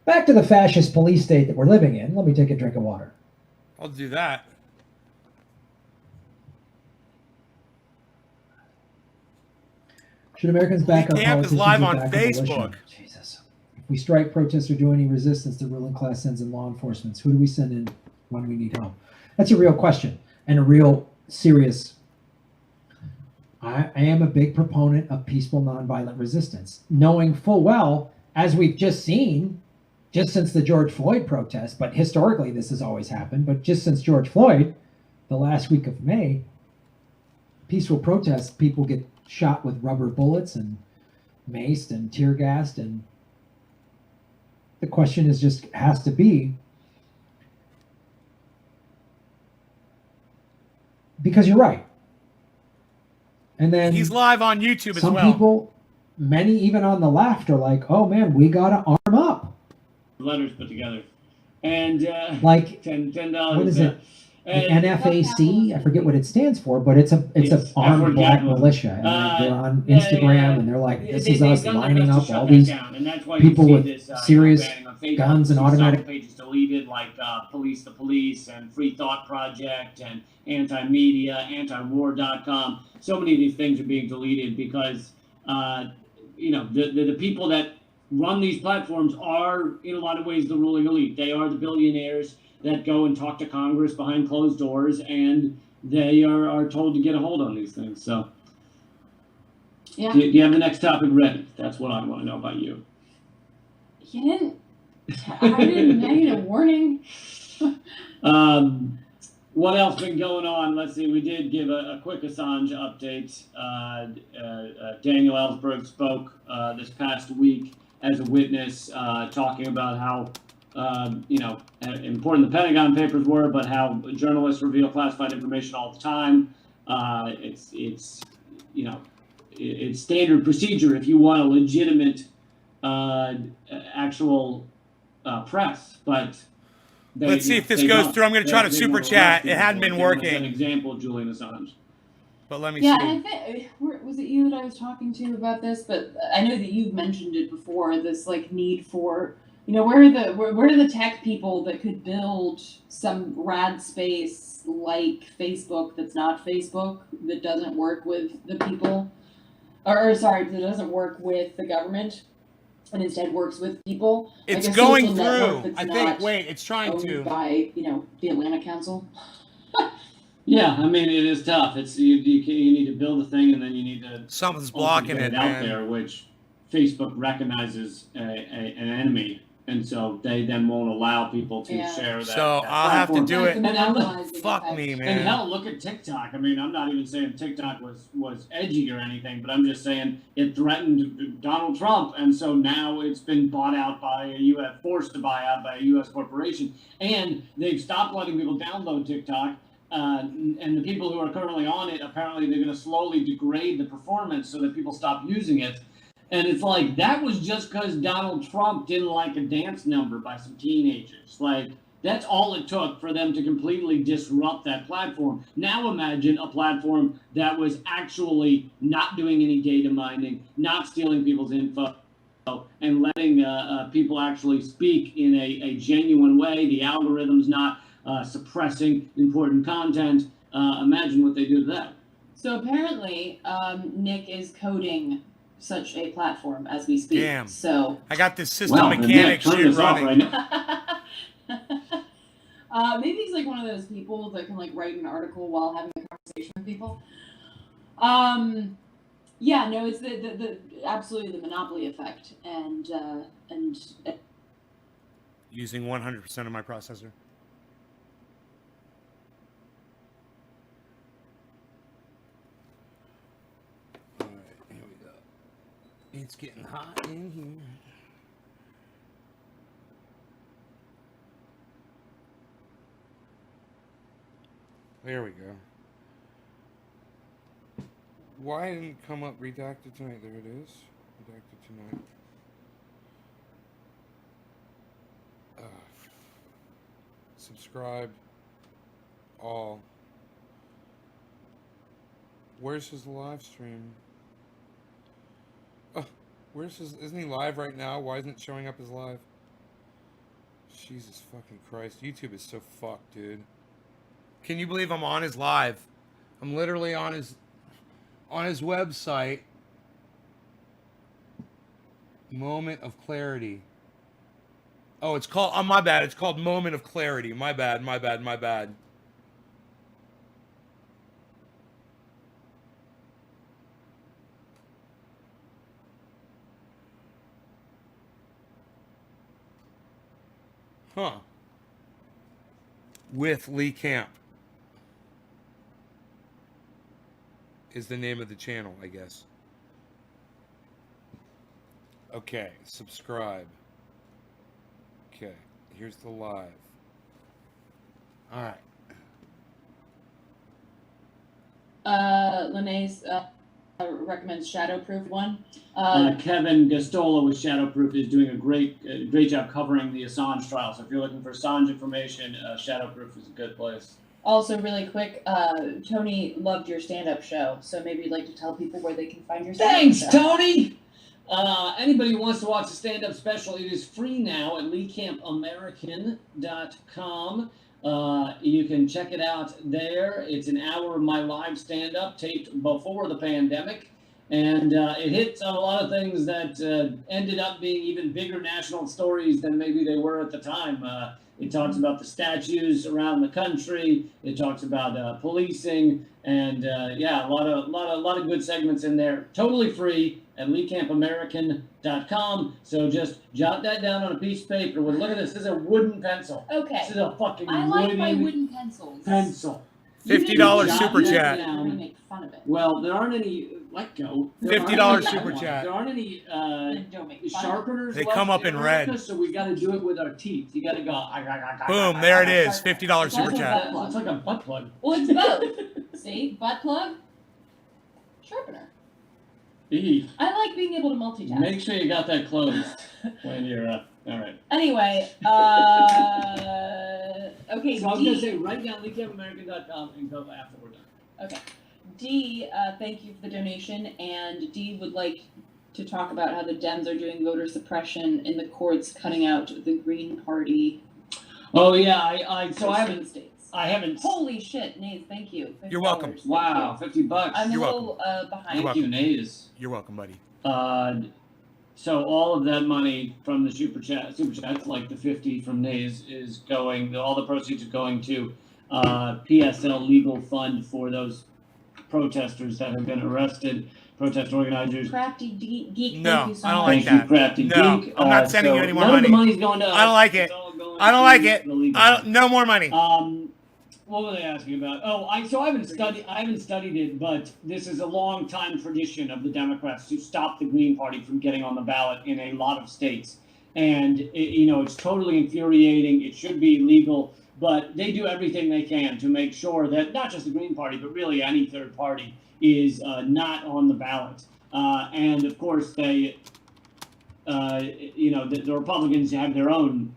C: back to the fascist police state that we're living in. Let me take a drink of water.
A: I'll do that.
C: Should Americans back our
A: Camp
C: politicians
A: is live
C: or
A: on
C: back the militia?
A: Facebook.
C: Jesus. If we strike, protest, or do any resistance, the ruling class sends in law enforcement. Who do we send in when we need help? That's a real question. and a real serious. I am a big proponent of peaceful nonviolent resistance, knowing full well, as we've just seen, just since the George Floyd protest, but historically this has always happened, but just since George Floyd, the last week of May, peaceful protests, people get shot with rubber bullets and maced and tear gassed, and the question is just has to be, because you're right. And then
A: He's live on YouTube as
C: some
A: well.
C: people, many even on the left, are like, "Oh man, we gotta arm up."
F: Letters put together, and
C: Like
F: $10.
C: what is it? The NFAC, I forget what it stands for, but it's an
F: It's
C: armed
F: effort
C: black
F: capitalism.
C: militia, and they're on
F: Yeah,
C: Instagram, and they're like, "This is
F: they've
C: us
F: done their
C: lining
F: best to
C: up
F: shut
C: all
F: that
C: these
F: down, and that's why
C: people
F: you see
C: with
F: this,
C: serious
F: banning on Facebook.
C: guns and
F: You see
C: automatic."
F: several pages deleted, like Police the Police and Free Thought Project and Anti-Media, Antiwar.com. So many of these things are being deleted because the people that run these platforms are, in a lot of ways, the ruling elite. They are the billionaires that go and talk to Congress behind closed doors, and they are told to get a hold on these things. So,
G: Yeah.
F: do you have the next topic ready? That's what I want to know about you.
G: You didn't. I didn't need a warning.
F: What else been going on? Let's see. We did give a quick Assange update. Daniel Ellsberg spoke this past week as a witness, talking about how important the Pentagon Papers were, but how journalists reveal classified information all the time. It's standard procedure if you want a legitimate actual press, but
A: Let's see if this goes through. I'm going to try to super chat. It hadn't been working.
F: An example of Julian Assange.
A: But let me
G: Yeah,
A: see.
G: and I think was it you that I was talking to about this? But I know that you've mentioned it before. This like need for where are the tech people that could build some rad space like Facebook that's not Facebook, that doesn't work with the people, or sorry, that doesn't work with the government, and instead works with people.
A: It's
G: like a
A: going
G: social network
A: through.
G: that's
A: I think.
G: not
A: Wait, it's trying
G: owned
A: to.
G: by the Atlanta Council.
F: Yeah, I mean it is tough. It's you need to build a thing, and then you need to
A: Something's
F: also
A: blocking
F: get
A: it,
F: out
A: man.
F: there, which Facebook recognizes an enemy, and so they then won't allow people to
G: Yeah.
F: share that.
A: So
F: that
A: I'll have to
F: platform.
A: do it.
G: Monopolizing
A: Fuck
G: effect.
A: me,
F: And
A: man.
F: hell, look at TikTok. I mean, I'm not even saying TikTok was edgy or anything, but I'm just saying it threatened Donald Trump, and so now it's been bought out by forced to buy out by a U.S. corporation, and they've stopped letting people download TikTok. And the people who are currently on it, apparently they're going to slowly degrade the performance so that people stop using it. And it's like, that was just because Donald Trump didn't like a dance number by some teenagers. Like, that's all it took for them to completely disrupt that platform. Now imagine a platform that was actually not doing any data mining, not stealing people's info, and letting people actually speak in a genuine way. The algorithm's not suppressing important content. Imagine what they do to that.
G: So apparently, Nick is coding such a platform as we speak.
A: Damn.
G: So
A: I got this system
F: Well,
A: mechanic
F: turn
A: shit
F: this off
A: running.
F: right now.
G: maybe he's like one of those people that can like write an article while having a conversation with people. Yeah, no, it's the absolutely the monopoly effect, and
A: Using 100% of my processor. Alright, here we go. It's getting hot in here. There we go. Why didn't it come up redacted tonight? There it is. Redacted tonight. Subscribe. All. Where's his live stream? Where's his? Isn't he live right now? Why isn't it showing up as live? Jesus fucking Christ. YouTube is so fucked, dude. Can you believe I'm on his live? I'm literally on his website. Moment of Clarity. Oh, it's called, oh, my bad. It's called Moment of Clarity. My bad. Huh. With Lee Camp is the name of the channel, I guess. Okay, subscribe. Okay, here's the live. All right.
G: Linnaeus recommends Shadowproof one.
F: Kevin Gastola with Shadowproof is doing a great job covering the Assange trial. So if you're looking for Assange information, Shadowproof is a good place.
G: Also, really quick, Tony loved your stand-up show, so maybe you'd like to tell people where they can find your stand-up
F: Thanks,
G: show.
F: Tony! Anybody who wants to watch a stand-up special, it is free now at LeeCampAmerican.com. You can check it out there. It's an hour of my live stand-up taped before the pandemic. And it hits on a lot of things that ended up being even bigger national stories than maybe they were at the time. It talks about the statues around the country. It talks about policing, and yeah, a lot of good segments in there. Totally free at LeeCampAmerican.com. So just jot that down on a piece of paper. Well, look at this. This is a wooden pencil.
G: Okay.
F: This is a fucking
G: I like my wooden pencils.
F: pencil.
A: $50 super
F: Jot
A: chat.
F: that
G: I'm gonna
F: down.
G: make fun of it.
F: Well, there aren't any. Let go. There
A: $50
F: aren't any-
A: super chat.
F: There aren't any
G: Then don't make fun of it.
F: sharpeners.
A: They
F: left
A: come up in
F: America,
A: red.
F: So we got to do it with our teeth. You got to go.
A: Boom, there it is. $50 super
F: It's
A: chat.
F: like a butt plug.
G: Well, it's both. See, butt plug, sharpener.
F: Eee.
G: I like being able to multitask.
F: Make sure you got that closed when you're all right.
G: Anyway, okay.
F: So I was
G: D,
F: gonna say write down LeeCampAmerican.com and go after we're done.
G: okay. D, thank you for the donation, and D would like to talk about how the Dems are doing voter suppression in the courts, cutting out the Green Party.
F: Oh yeah, I
G: for swing states.
F: I haven't.
G: Holy shit, Nays, thank you.
A: You're welcome.
G: $50.
F: Wow, $50.
G: I'm
A: You're
G: a little behind.
F: Thank you, Nays.
A: You're welcome, buddy.
F: So all of that money from the super chats, like the 50 from Nays, is going. All the proceeds are going to PSL legal fund for those protesters that have been arrested. Protest organizers.
G: Crafty Geek,
A: No,
G: thank you so
A: I don't
G: much.
A: like
F: Thank you,
A: that.
F: Crafty
A: No,
F: Geek.
A: I'm not sending you any more
F: none of the
A: money.
F: money's going to us.
A: I don't like it.
F: It's all going
A: I don't
F: to
A: like it.
F: the legal
A: I don't, no more money.
F: What were they asking about? Oh, I haven't studied it, but this is a long time tradition of the Democrats to stop the Green Party from getting on the ballot in a lot of states, and it's totally infuriating. It should be illegal, but they do everything they can to make sure that not just the Green Party, but really any third party is not on the ballot. And of course, the Republicans have their own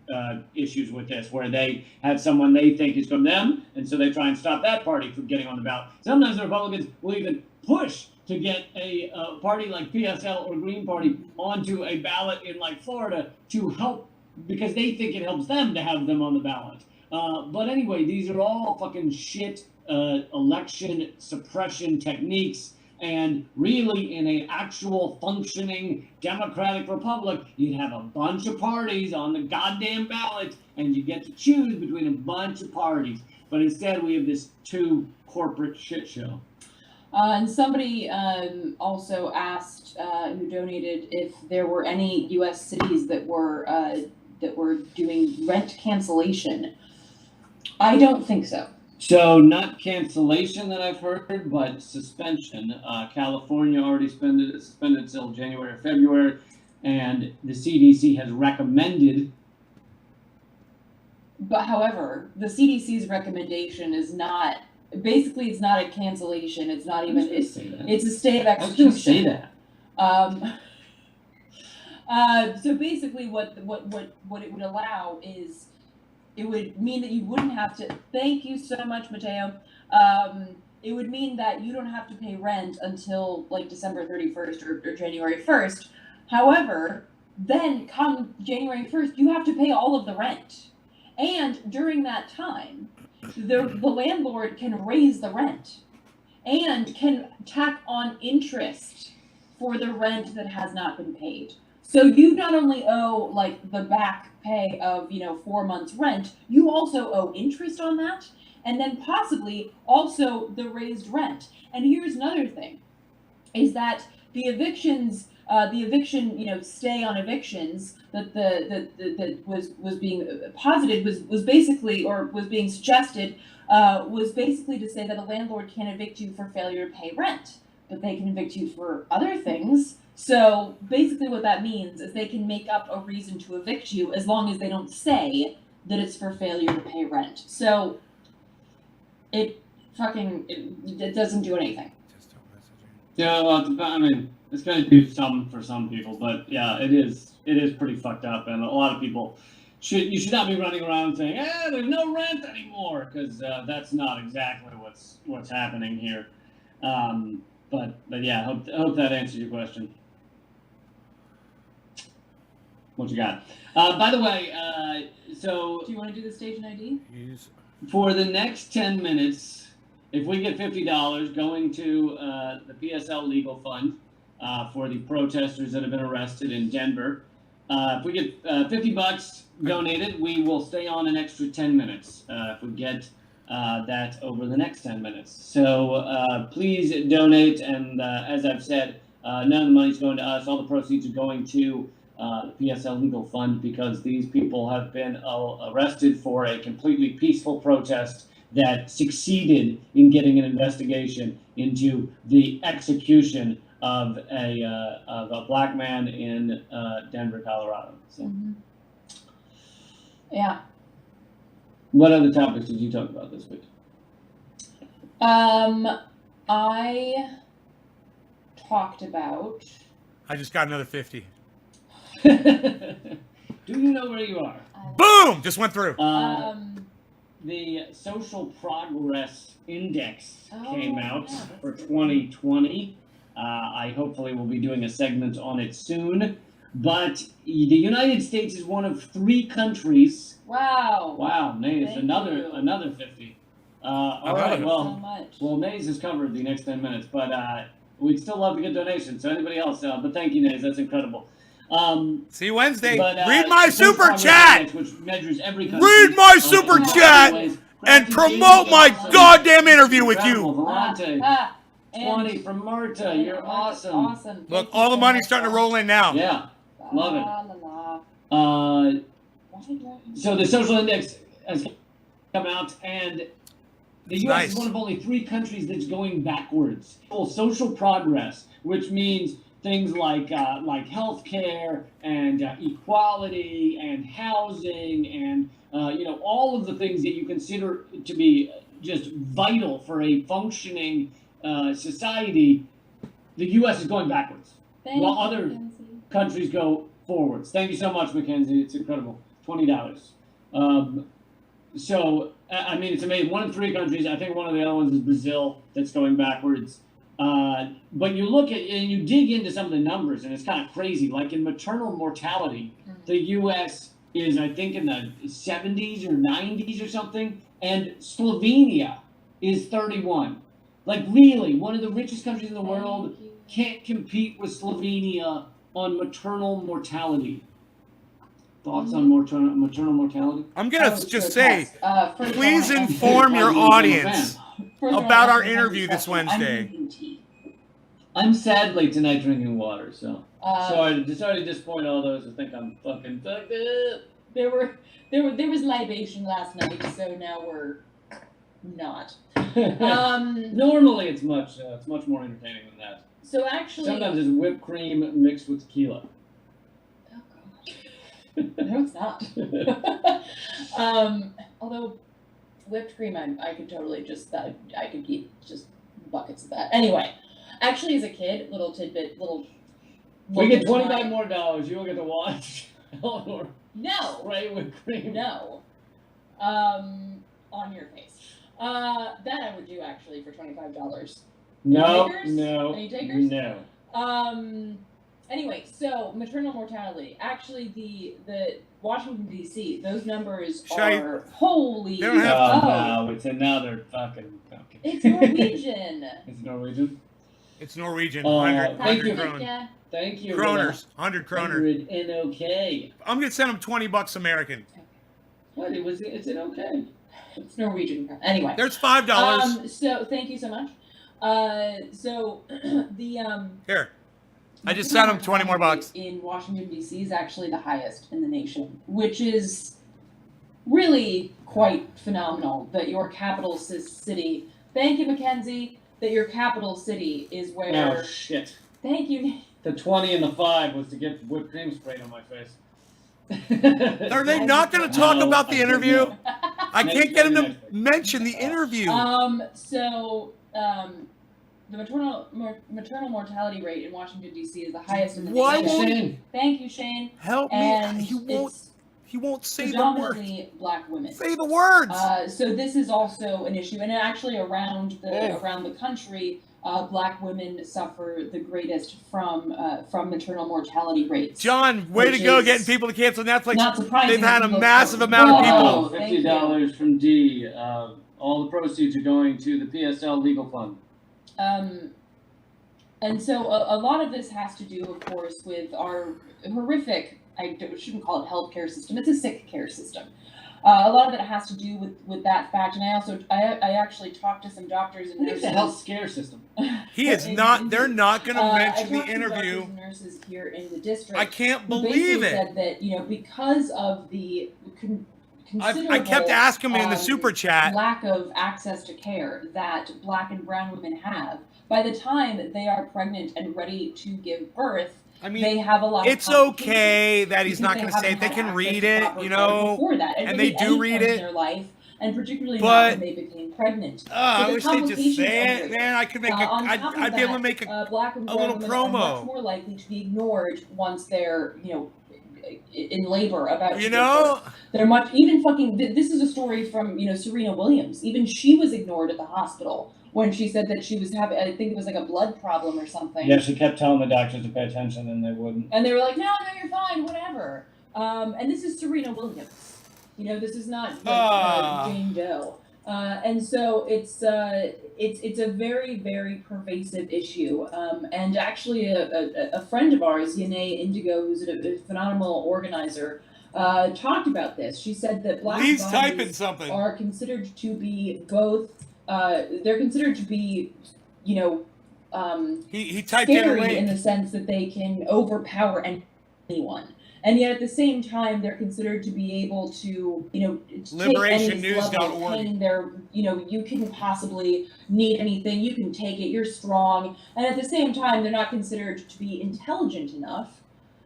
F: issues with this, where they have someone they think is from them, and so they try and stop that party from getting on the ballot. Sometimes the Republicans will even push to get a party like PSL or Green Party onto a ballot in like Florida to help, because they think it helps them to have them on the ballot. But anyway, these are all fucking shit election suppression techniques. And really, in an actual functioning democratic republic, you'd have a bunch of parties on the goddamn ballot, and you get to choose between a bunch of parties. But instead, we have this two corporate shit show.
G: And somebody also asked, who donated, if there were any U.S. cities that were doing rent cancellation. I don't think so.
F: So not cancellation that I've heard, but suspension. California already suspended till January or February, and the CDC has recommended.
G: But however, the CDC's recommendation is not, basically it's not a cancellation, it's not even, it's a stay of
F: I was going to say
G: execution.
F: that.
G: So basically what it would allow is, it would mean that you wouldn't have to, thank you so much, Mateo. It would mean that you don't have to pay rent until like December 31st or January 1st. However, then come January 1st, you have to pay all of the rent. And during that time, the landlord can raise the rent and can tack on interest for the rent that has not been paid. So you not only owe like the back pay of 4 months rent, you also owe interest on that, and then possibly also the raised rent. And here's another thing, is that the evictions the eviction, stay on evictions that that was being posited was basically, or was being suggested, was basically to say that a landlord can't evict you for failure to pay rent, but they can evict you for other things. So basically what that means is they can make up a reason to evict you as long as they don't say that it's for failure to pay rent. So it doesn't do anything.
F: Yeah, well, I mean, it's going to do some for some people, but yeah, it is pretty fucked up, and a lot of people you should not be running around saying, there's no rent anymore, because that's not exactly what's happening here. But yeah, I hope that answers your question. What you got? By the way, so
G: Do you want to do the station ID?
F: for the next 10 minutes, if we get $50 going to the PSL Legal Fund for the protesters that have been arrested in Denver, if we get $50 donated, we will stay on an extra 10 minutes if we get that over the next 10 minutes. So please donate, and as I've said, none of the money's going to us. All the proceeds are going to the PSL Legal Fund, because these people have been arrested for a completely peaceful protest that succeeded in getting an investigation into the execution of a black man in Denver, Colorado. So,
G: Yeah.
F: what other topics did you talk about this week?
G: I talked about.
A: I just got another 50.
F: Do you know where you are?
A: Boom! Just went through.
F: The Social Progress Index came out
G: yeah,
F: for 2020. I hopefully will be doing a segment on it soon. But the United States is one of 3 countries.
G: Wow.
F: Wow, Maze,
G: Thank
F: another
G: you.
F: 50. All right,
G: So
F: well,
G: much.
F: Maze has covered the next 10 minutes, but we'd still love to get donations. So anybody else, but thank you, Maze, that's incredible.
A: See you Wednesday.
F: But,
A: Read my
F: the Social
A: super
F: Progress
A: chat.
F: Index, which measures every country,
A: Read my
F: in
A: super
F: multiple
A: chat
F: ways.
A: and
F: Crafty
A: promote
F: James,
A: my
F: awesome.
A: goddamn interview with
F: Incredible.
A: you.
F: Volante,
G: And
F: 20 from Marta. You're awesome.
G: Awesome.
A: Look,
G: Thank you
A: all the
G: so
A: money's
G: much,
A: starting to
G: guys.
A: roll in now.
F: Yeah, love it.
G: La, la, la.
F: So the social index has come out, and the
A: It's
F: U.S.
A: nice.
F: is one of only 3 countries that's going backwards. Full social progress, which means things like healthcare and equality and housing and all of the things that you consider to be just vital for a functioning society. The U.S. is going backwards,
G: Thank
F: while
G: you,
F: other
G: Mackenzie.
F: countries go forwards. Thank you so much, Mackenzie. It's incredible. $20. So, I mean, it's amazing. 1 in 3 countries. I think one of the other ones is Brazil that's going backwards. But you look at and you dig into some of the numbers, and it's kind of crazy. Like in maternal mortality, the U.S. is, I think, in the 70s or 90s or something, and Slovenia is 31. Like, really, one of the richest countries in the world
G: Thank you.
F: can't compete with Slovenia on maternal mortality. Thoughts on maternal mortality?
A: I'm going to just say,
G: First
A: please
G: of all,
A: inform your audience
G: first of all,
A: about our
G: answer
A: interview
G: Henry's
A: this
G: question.
A: Wednesday.
G: I'm drinking tea.
F: I'm sadly tonight drinking water, so sorry to disappoint all those who think I'm fucking fucked up.
G: There was libation last night, so now we're not.
F: Normally, it's much more entertaining than that.
G: So actually,
F: Sometimes it's whipped cream mixed with tequila.
G: oh god, no, it's not. Although whipped cream, I could totally I could keep just buckets of that. Anyway, actually, as a kid, little tidbit, little.
F: We get $25 more. You will get to watch Eleanor
G: No.
F: spray whipped cream.
G: No. On your face. That I would do actually for $25.
F: No,
G: Takers?
F: no,
G: Any takers?
F: no.
G: Anyway, so maternal mortality. Actually, the Washington D.C. those numbers are holy.
A: They don't have-
F: No, it's another fucking pumpkin.
G: It's Norwegian.
F: It's Norwegian.
A: It's Norwegian.
F: Oh,
A: 100
F: thank you.
A: kron.
G: Yeah.
F: Thank you.
A: Kroners. 100 kroner.
F: 100 NOK.
A: I'm going to send them $20 American.
F: What? It's an okay.
G: It's Norwegian. Anyway.
A: There's $5.
G: So thank you so much. So the
A: Here. I just sent him 20 more bucks.
G: In Washington, D.C. is actually the highest in the nation, which is really quite phenomenal that your capital city, thank you, Mackenzie, that your capital city is where...
F: Oh, shit.
G: Thank you.
F: The 20 and the 5 was to get whipped cream sprayed on my face.
A: Are they not going to talk
F: No,
A: about the
F: I couldn't.
A: interview? I can't get him to
F: Next week.
A: mention the interview.
G: The maternal mortality rate in Washington, D.C. is the highest in the
A: Why
G: nation.
A: won't
F: Shane.
G: Thank you, Shane.
A: Help
G: And
A: me. He won't say the word.
G: predominantly black women.
A: Say the words.
G: So this is also an issue, and actually around the country, black women suffer the greatest from maternal mortality rates.
A: John, way to
G: which
A: go
G: is
A: getting people to cancel Netflix.
G: Not surprising.
A: They've had a
G: People-
A: massive amount of
G: Whoa,
A: people.
G: thank you.
F: $50 from D. All the proceeds are going to the PSL legal fund.
G: And so a lot of this has to do, of course, with our horrific, shouldn't call it healthcare system, it's a sick care system. A lot of it has to do with that fact, and I actually talked to some doctors and
F: I think it's
G: nurses.
F: a health scare system.
A: He is not. They're not going to
G: I
A: mention the
G: talked to some
A: interview.
G: doctors and nurses here in the district.
A: I can't
G: who
A: believe
G: basically
A: it.
G: said that because of the considerable
A: I kept asking him in the super chat.
G: lack of access to care that black and brown women have, by the time that they are pregnant and ready to give birth,
A: I mean,
G: they have a lot of
A: it's
G: complications
A: okay that he's
G: because
A: not
G: they
A: going to say it.
G: haven't
A: They
G: had
A: can
G: access
A: read
G: to
A: it,
G: proper
A: you
G: care
A: know,
G: before that.
A: and
G: really
A: they do
G: any
A: read
G: point in
A: it.
G: their life, and particularly
A: But-
G: not when they became pregnant.
A: I
G: So the
A: wish they'd just
G: complications
A: say
G: are
A: it,
G: greater.
A: man. I could make
G: On top of
A: I'd be able to
G: that,
A: make a
G: black and brown
A: little
G: women
A: promo.
G: are much more likely to be ignored once they're, in labor about to
A: you
G: give birth.
A: know.
G: They're much, even fucking, this is a story from, Serena Williams. Even she was ignored at the hospital when she said that she was having, I think it was like a blood problem or something.
F: Yeah, she kept telling the doctors to pay attention, and they wouldn't.
G: And they were like, no, you're fine, whatever. And this is Serena Williams. This is not Jane Doe. And so it's a very, very pervasive issue. And actually a friend of ours, Yanae Indigo, who's a phenomenal organizer, talked about this. She said that black
A: Lee's typing
G: bodies
A: something.
G: are considered to be both, they're considered to be,
A: He typed in a
G: scary in
A: link.
G: the sense that they can overpower anyone. And yet at the same time, they're considered to be able to, take any level of pain there, you couldn't possibly need anything, you can take it, you're strong. And at the same time, they're not considered to be intelligent enough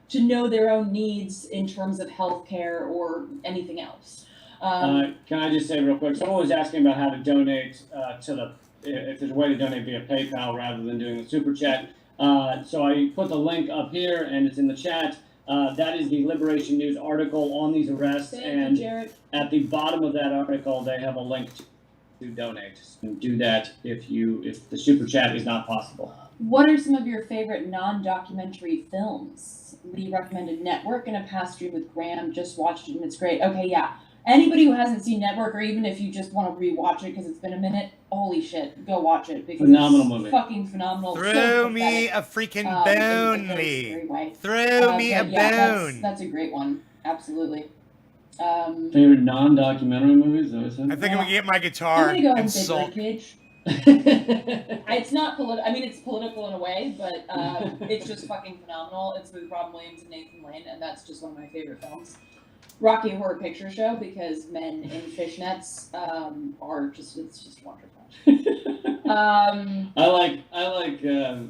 G: to know their own needs in terms of healthcare or anything else.
F: Can I just say real quick, someone was asking about how to donate if there's a way to donate via PayPal rather than doing the super chat. So I put the link up here and it's in the chat. That is the Liberation News article on these arrests, and
G: Jared.
F: at the bottom of that article, they have a link to donate. So do that if the super chat is not possible.
G: What are some of your favorite non-documentary films? Lee recommended Network in a past stream with Graham. Just watched it and it's great. Okay, yeah. Anybody who hasn't seen Network, or even if you just want to rewatch it because it's been a minute, holy shit, go watch it because
F: Phenomenal
G: it's
F: movie.
G: fucking phenomenal.
A: Throw
G: So
A: me
G: pathetic,
A: a freaking
G: in a
A: bone,
G: very
A: Lee.
G: scary way.
A: Throw me a
G: But yeah,
A: bone.
G: that's a great one. Absolutely.
F: Favorite non-documentary movies?
A: I think I'm gonna get my
G: I'm
A: guitar
G: gonna go ahead
A: and
G: and say
A: sulk.
G: Birdcage. It's not political. I mean, it's political in a way, but it's just fucking phenomenal. It's with Robin Williams and Nathan Lane, and that's just one of my favorite films. Rocky Horror Picture Show, because men in fishnets it's just wonderful.
F: I like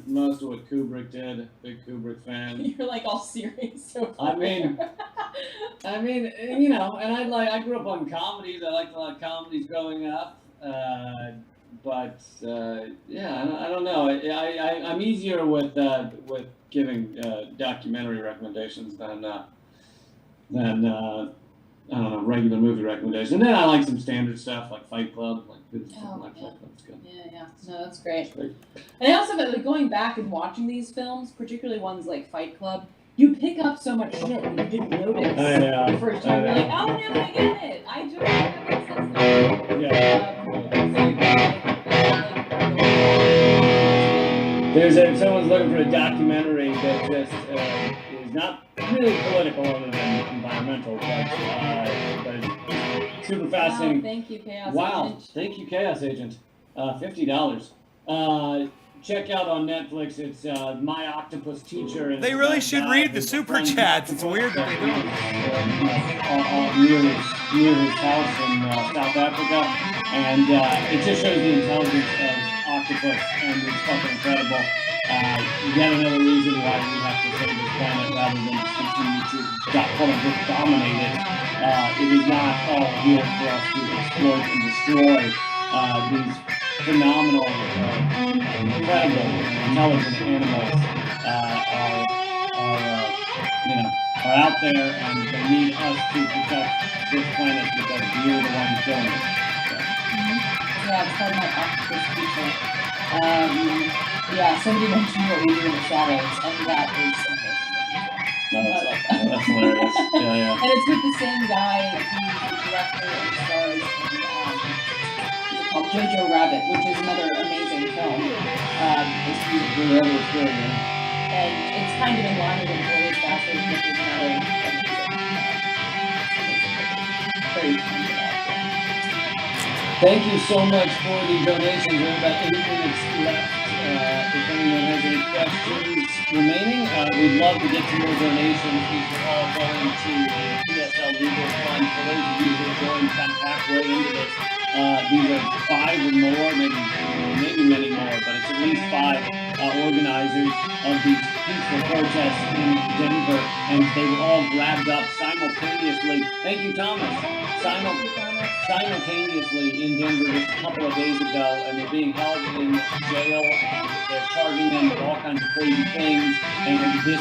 F: most of what Kubrick did. Big Kubrick fan.
G: You're like all serious so
F: I
G: far.
F: mean, and I grew up on comedies. I liked a lot of comedies growing up. But I don't know. I'm easier with giving documentary recommendations than I don't know, regular movie recommendations. And then I like some standard stuff like Fight Club, Fight Club. That's good.
G: Yeah. No, that's great.
F: Great.
G: And I also like going back and watching these films, particularly ones like Fight Club. You pick up so much shit that you didn't notice
F: I know.
G: the first time.
F: I
G: You're
F: know.
G: like, oh, now I get it. I do that makes sense now.
F: Someone's looking for a documentary that just is not really political other than environmental, but it's super fascinating.
G: Wow, thank you, Chaos
F: Wow,
G: Agent.
F: thank you, Chaos Agent. $50. check out on Netflix. It's My Octopus Teacher. And
A: They really should read the super chats. It's weird that they don't.
F: Near his house in South Africa, and it just shows the intelligence of octopus, and it's fucking incredible. Yet another reason why we have to save this planet rather than continue to quote unquote dominate it. It is not all here for us to exploit and destroy these phenomenal, incredible, intelligent animals are out there, and they need us to protect this planet because we're the ones doing it.
G: Yeah, it's called My Octopus Teacher. Yeah, somebody mentioned What We Do in the Shadows, and that is amazing.
F: That's hilarious. Yeah.
G: And it's with the same guy who's the director and stars in called Jojo Rabbit, which is another amazing film. And it's kind of in line with Glorious Bastards, which is another very fun to watch.
F: Thank you so much for the donations. We have about 8 minutes left. If anyone has any questions remaining, we'd love to get some more donations. These are all going to the PSL Legal Fund. For those of you who are joined kind of halfway into this, these are 5 or more, maybe many more, but it's at least 5 organizers of these peaceful protests in Denver, and they were all grabbed up simultaneously. Thank you, Thomas. Simultaneously in Denver just a couple of days ago, and they're being held in jail, and they're charging them with all kinds of crazy things. And this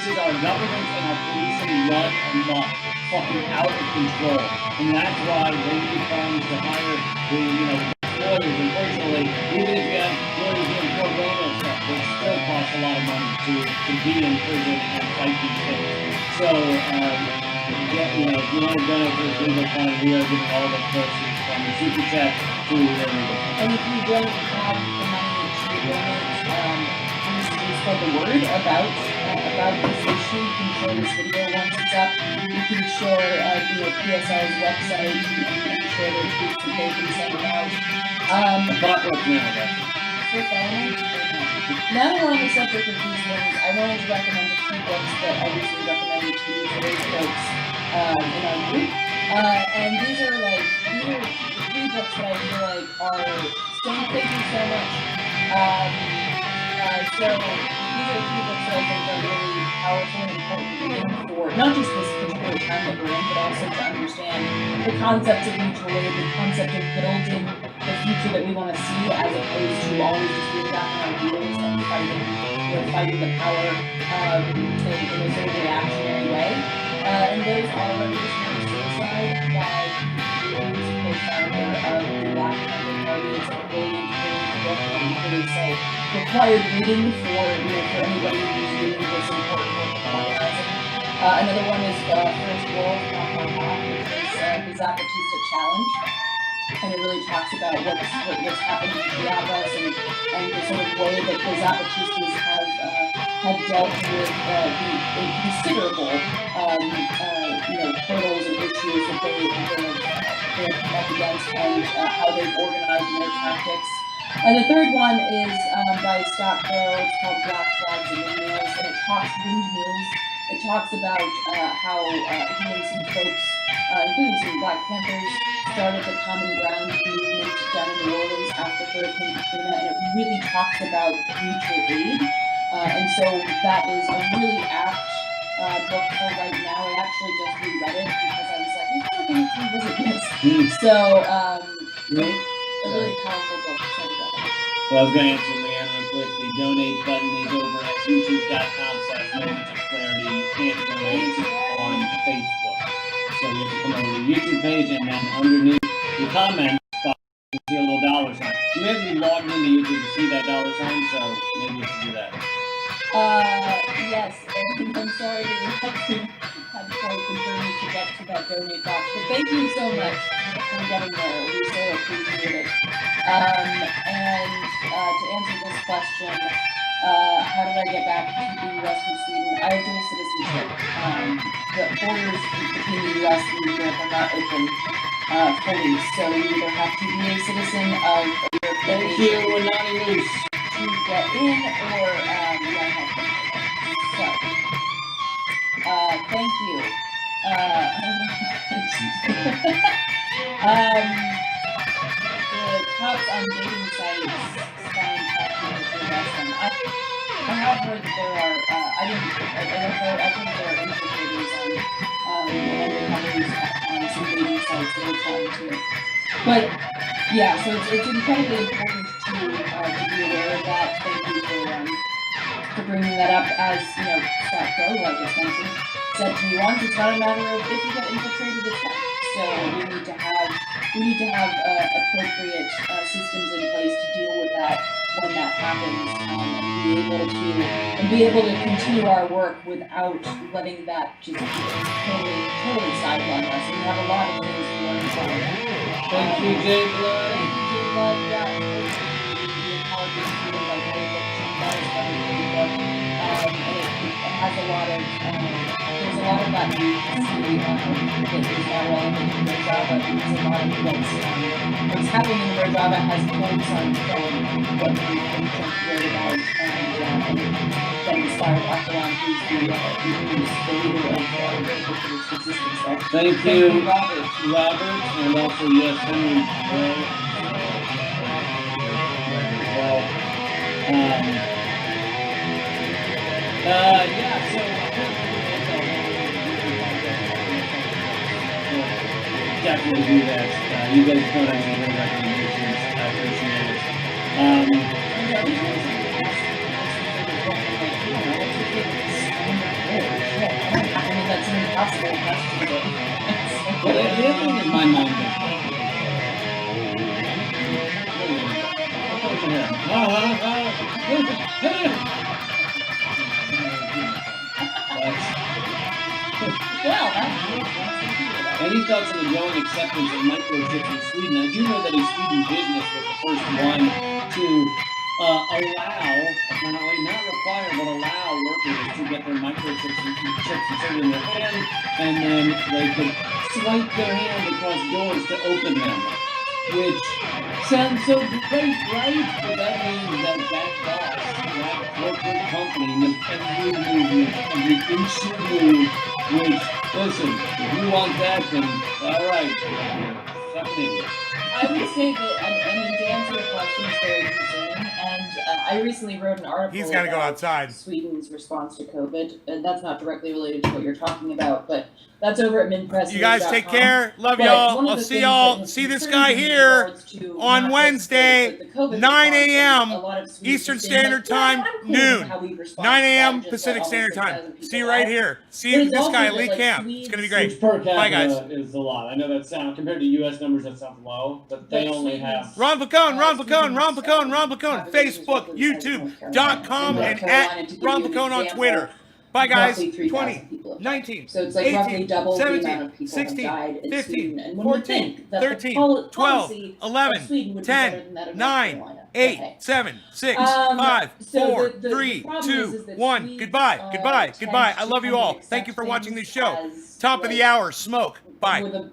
F: is our government and our policing run amok, fucking out of control. And that's why they need funds to hire the lawyers. Unfortunately, even if you have lawyers doing pro bono stuff, it still costs a lot of money to be in prison and fight these things. So if you want to donate to this legal fund, we are giving all the proceeds from the super chat to the legal fund.
G: And if you don't have the money to donate, please spread the word about this issue. You can share this video once it's up. You can share PSL's website and share their tweets that they've been sending out.
F: But what's now, guys?
G: Now that we're on the subject of these things, I wanted to recommend a few books that I recently recommended to today's folks in our group. And these are the 3 books that I feel like are saying thank you so much. So these are 3 books that I think are really powerful and important reading for not just this particular time that we're in, but also to understand the concepts of mutual aid, the concept of building the future that we want to see, as opposed to always just being back on our heels and fighting the power in a sort of reactionary way. And those are Revolutionary Suicide by the co-founder of the Black Panther Party. It's a really interesting book, and really say required reading for anybody who's doing this important work of organizing. Another one is First World, which is the Zapatista Challenge. And it really talks about what's happened in Chiapas and the sort of way that the Zapatistas have dealt with the considerable hurdles and issues that they have come up against, and how they've organized their tactics. And the third one is by Scott Crow. It's called Black Flags and Windmills, and it talks about how he and some folks, including some Black Panthers, started the Common Ground movement down in New Orleans after Hurricane Katrina, and it really talks about mutual aid. And so that is a really apt book for right now. I actually just reread it because I was like, I feel like I need to revisit this. So, a really powerful book.
F: Well, I was going to answer Leanne real quick. The donate button is over at youtube.com/momentsofclarity. You can't donate on Facebook. So you have to come over to the YouTube page, and then underneath the comments spot, you see a little $sign. You may have to be logged into YouTube to see that $sign, so maybe you should do that.
G: Yes, and I'm sorry that you had to quite the journey to get to that donate box, but thank you so much for getting there. We so appreciate it. And to answer this question, how did I get back to the U.S. from Sweden? I have dual citizenship. The borders between the U.S. and Europe are not open fully, so you either have to be a citizen of a European
F: Thank you, Anonymous.
G: to get in, or you want to help them? So, thank you. The cops on dating sites find trap people to arrest them. I have heard that there are, I've heard there are infiltrators on undercovers on some dating sites that are trying to. But yeah, so it's incredibly important to be aware of that. Thank you for bringing that up. As you know, Scott Crow, who I just mentioned, said to me once, it's not a matter of if you get infiltrated, it's fine. So we need to have appropriate systems in place to deal with that when that happens, and be able to continue our work without letting that just totally sideline us. We have a lot of things to learn from.
F: Thank you, Jay Blood.
G: Thank you, Jay Blood. Yeah, the intelligence field, like I look that is everything, but and it has a lot of there's a lot of that you can see that is not relevant in Rojava. There's a lot of what's happening in Rojava has pulled some from what we wrote about and then inspired Akalan, who's the leader of the resistance there.
F: Thank you, Robert, and also yes, Henry. Yeah, so definitely do that. You guys don't have any recommendations. I appreciate it.
G: I mean, that's an impossible question.
F: But everything in my mind Any thoughts on the growing acceptance of microchips in Sweden? I do know that a Sweden business was the first one to allow, apparently not require, but allow workers to get their microchips inserted in their hand, and then they could swipe their hand across doors to open them. Which sounds so great, right? But that means that boss, that corporate company, every movement, every inch you move, which, listen, if you want that, then alright, fucking idiot.
G: I would say that, I mean, to answer your question, it's very concerning, and I recently wrote an article
A: He's got to go
G: about
A: outside.
G: Sweden's response to COVID, and that's not directly related to what you're talking about, but that's over at MinPress.
A: You guys take care. Love y'all. I'll see y'all. See this guy here on Wednesday, 9 a.m. Eastern Standard Time, noon. 9 a.m. Pacific Standard Time. See you right here. See this guy, Lee Camp. It's going to be great.
F: Per capita
A: Bye, guys.
F: is a lot. I know that sound, compared to U.S. numbers, that sounds low, but they only have...
A: Ron Pacone, Facebook, YouTube.com, and at Ron Pacone on Twitter. Bye, guys. 20, 19,
G: so it's like
A: 18,
G: roughly double
A: 17,
G: the amount of people
A: 16,
G: have died in
A: 15,
G: Sweden. And when
A: 14,
G: you think that
A: 13,
G: the
A: 12,
G: policy
A: 11,
G: of Sweden would be better than that
A: 10,
G: of
A: 9,
G: North Carolina.
A: 8,
G: Okay.
A: 7, 6,
G: Um,
A: 5,
G: so
A: 4,
G: the
A: 3,
G: problem
A: 2,
G: is that
A: 1.
G: Swedes,
A: Goodbye. Goodbye.
G: tend
A: Goodbye. I
G: to
A: love you
G: kind of
A: all. Thank you
G: accept
A: for watching
G: things
A: this show.
G: as,
A: Top of the
G: like,
A: hour. Smoke. Bye.
G: with a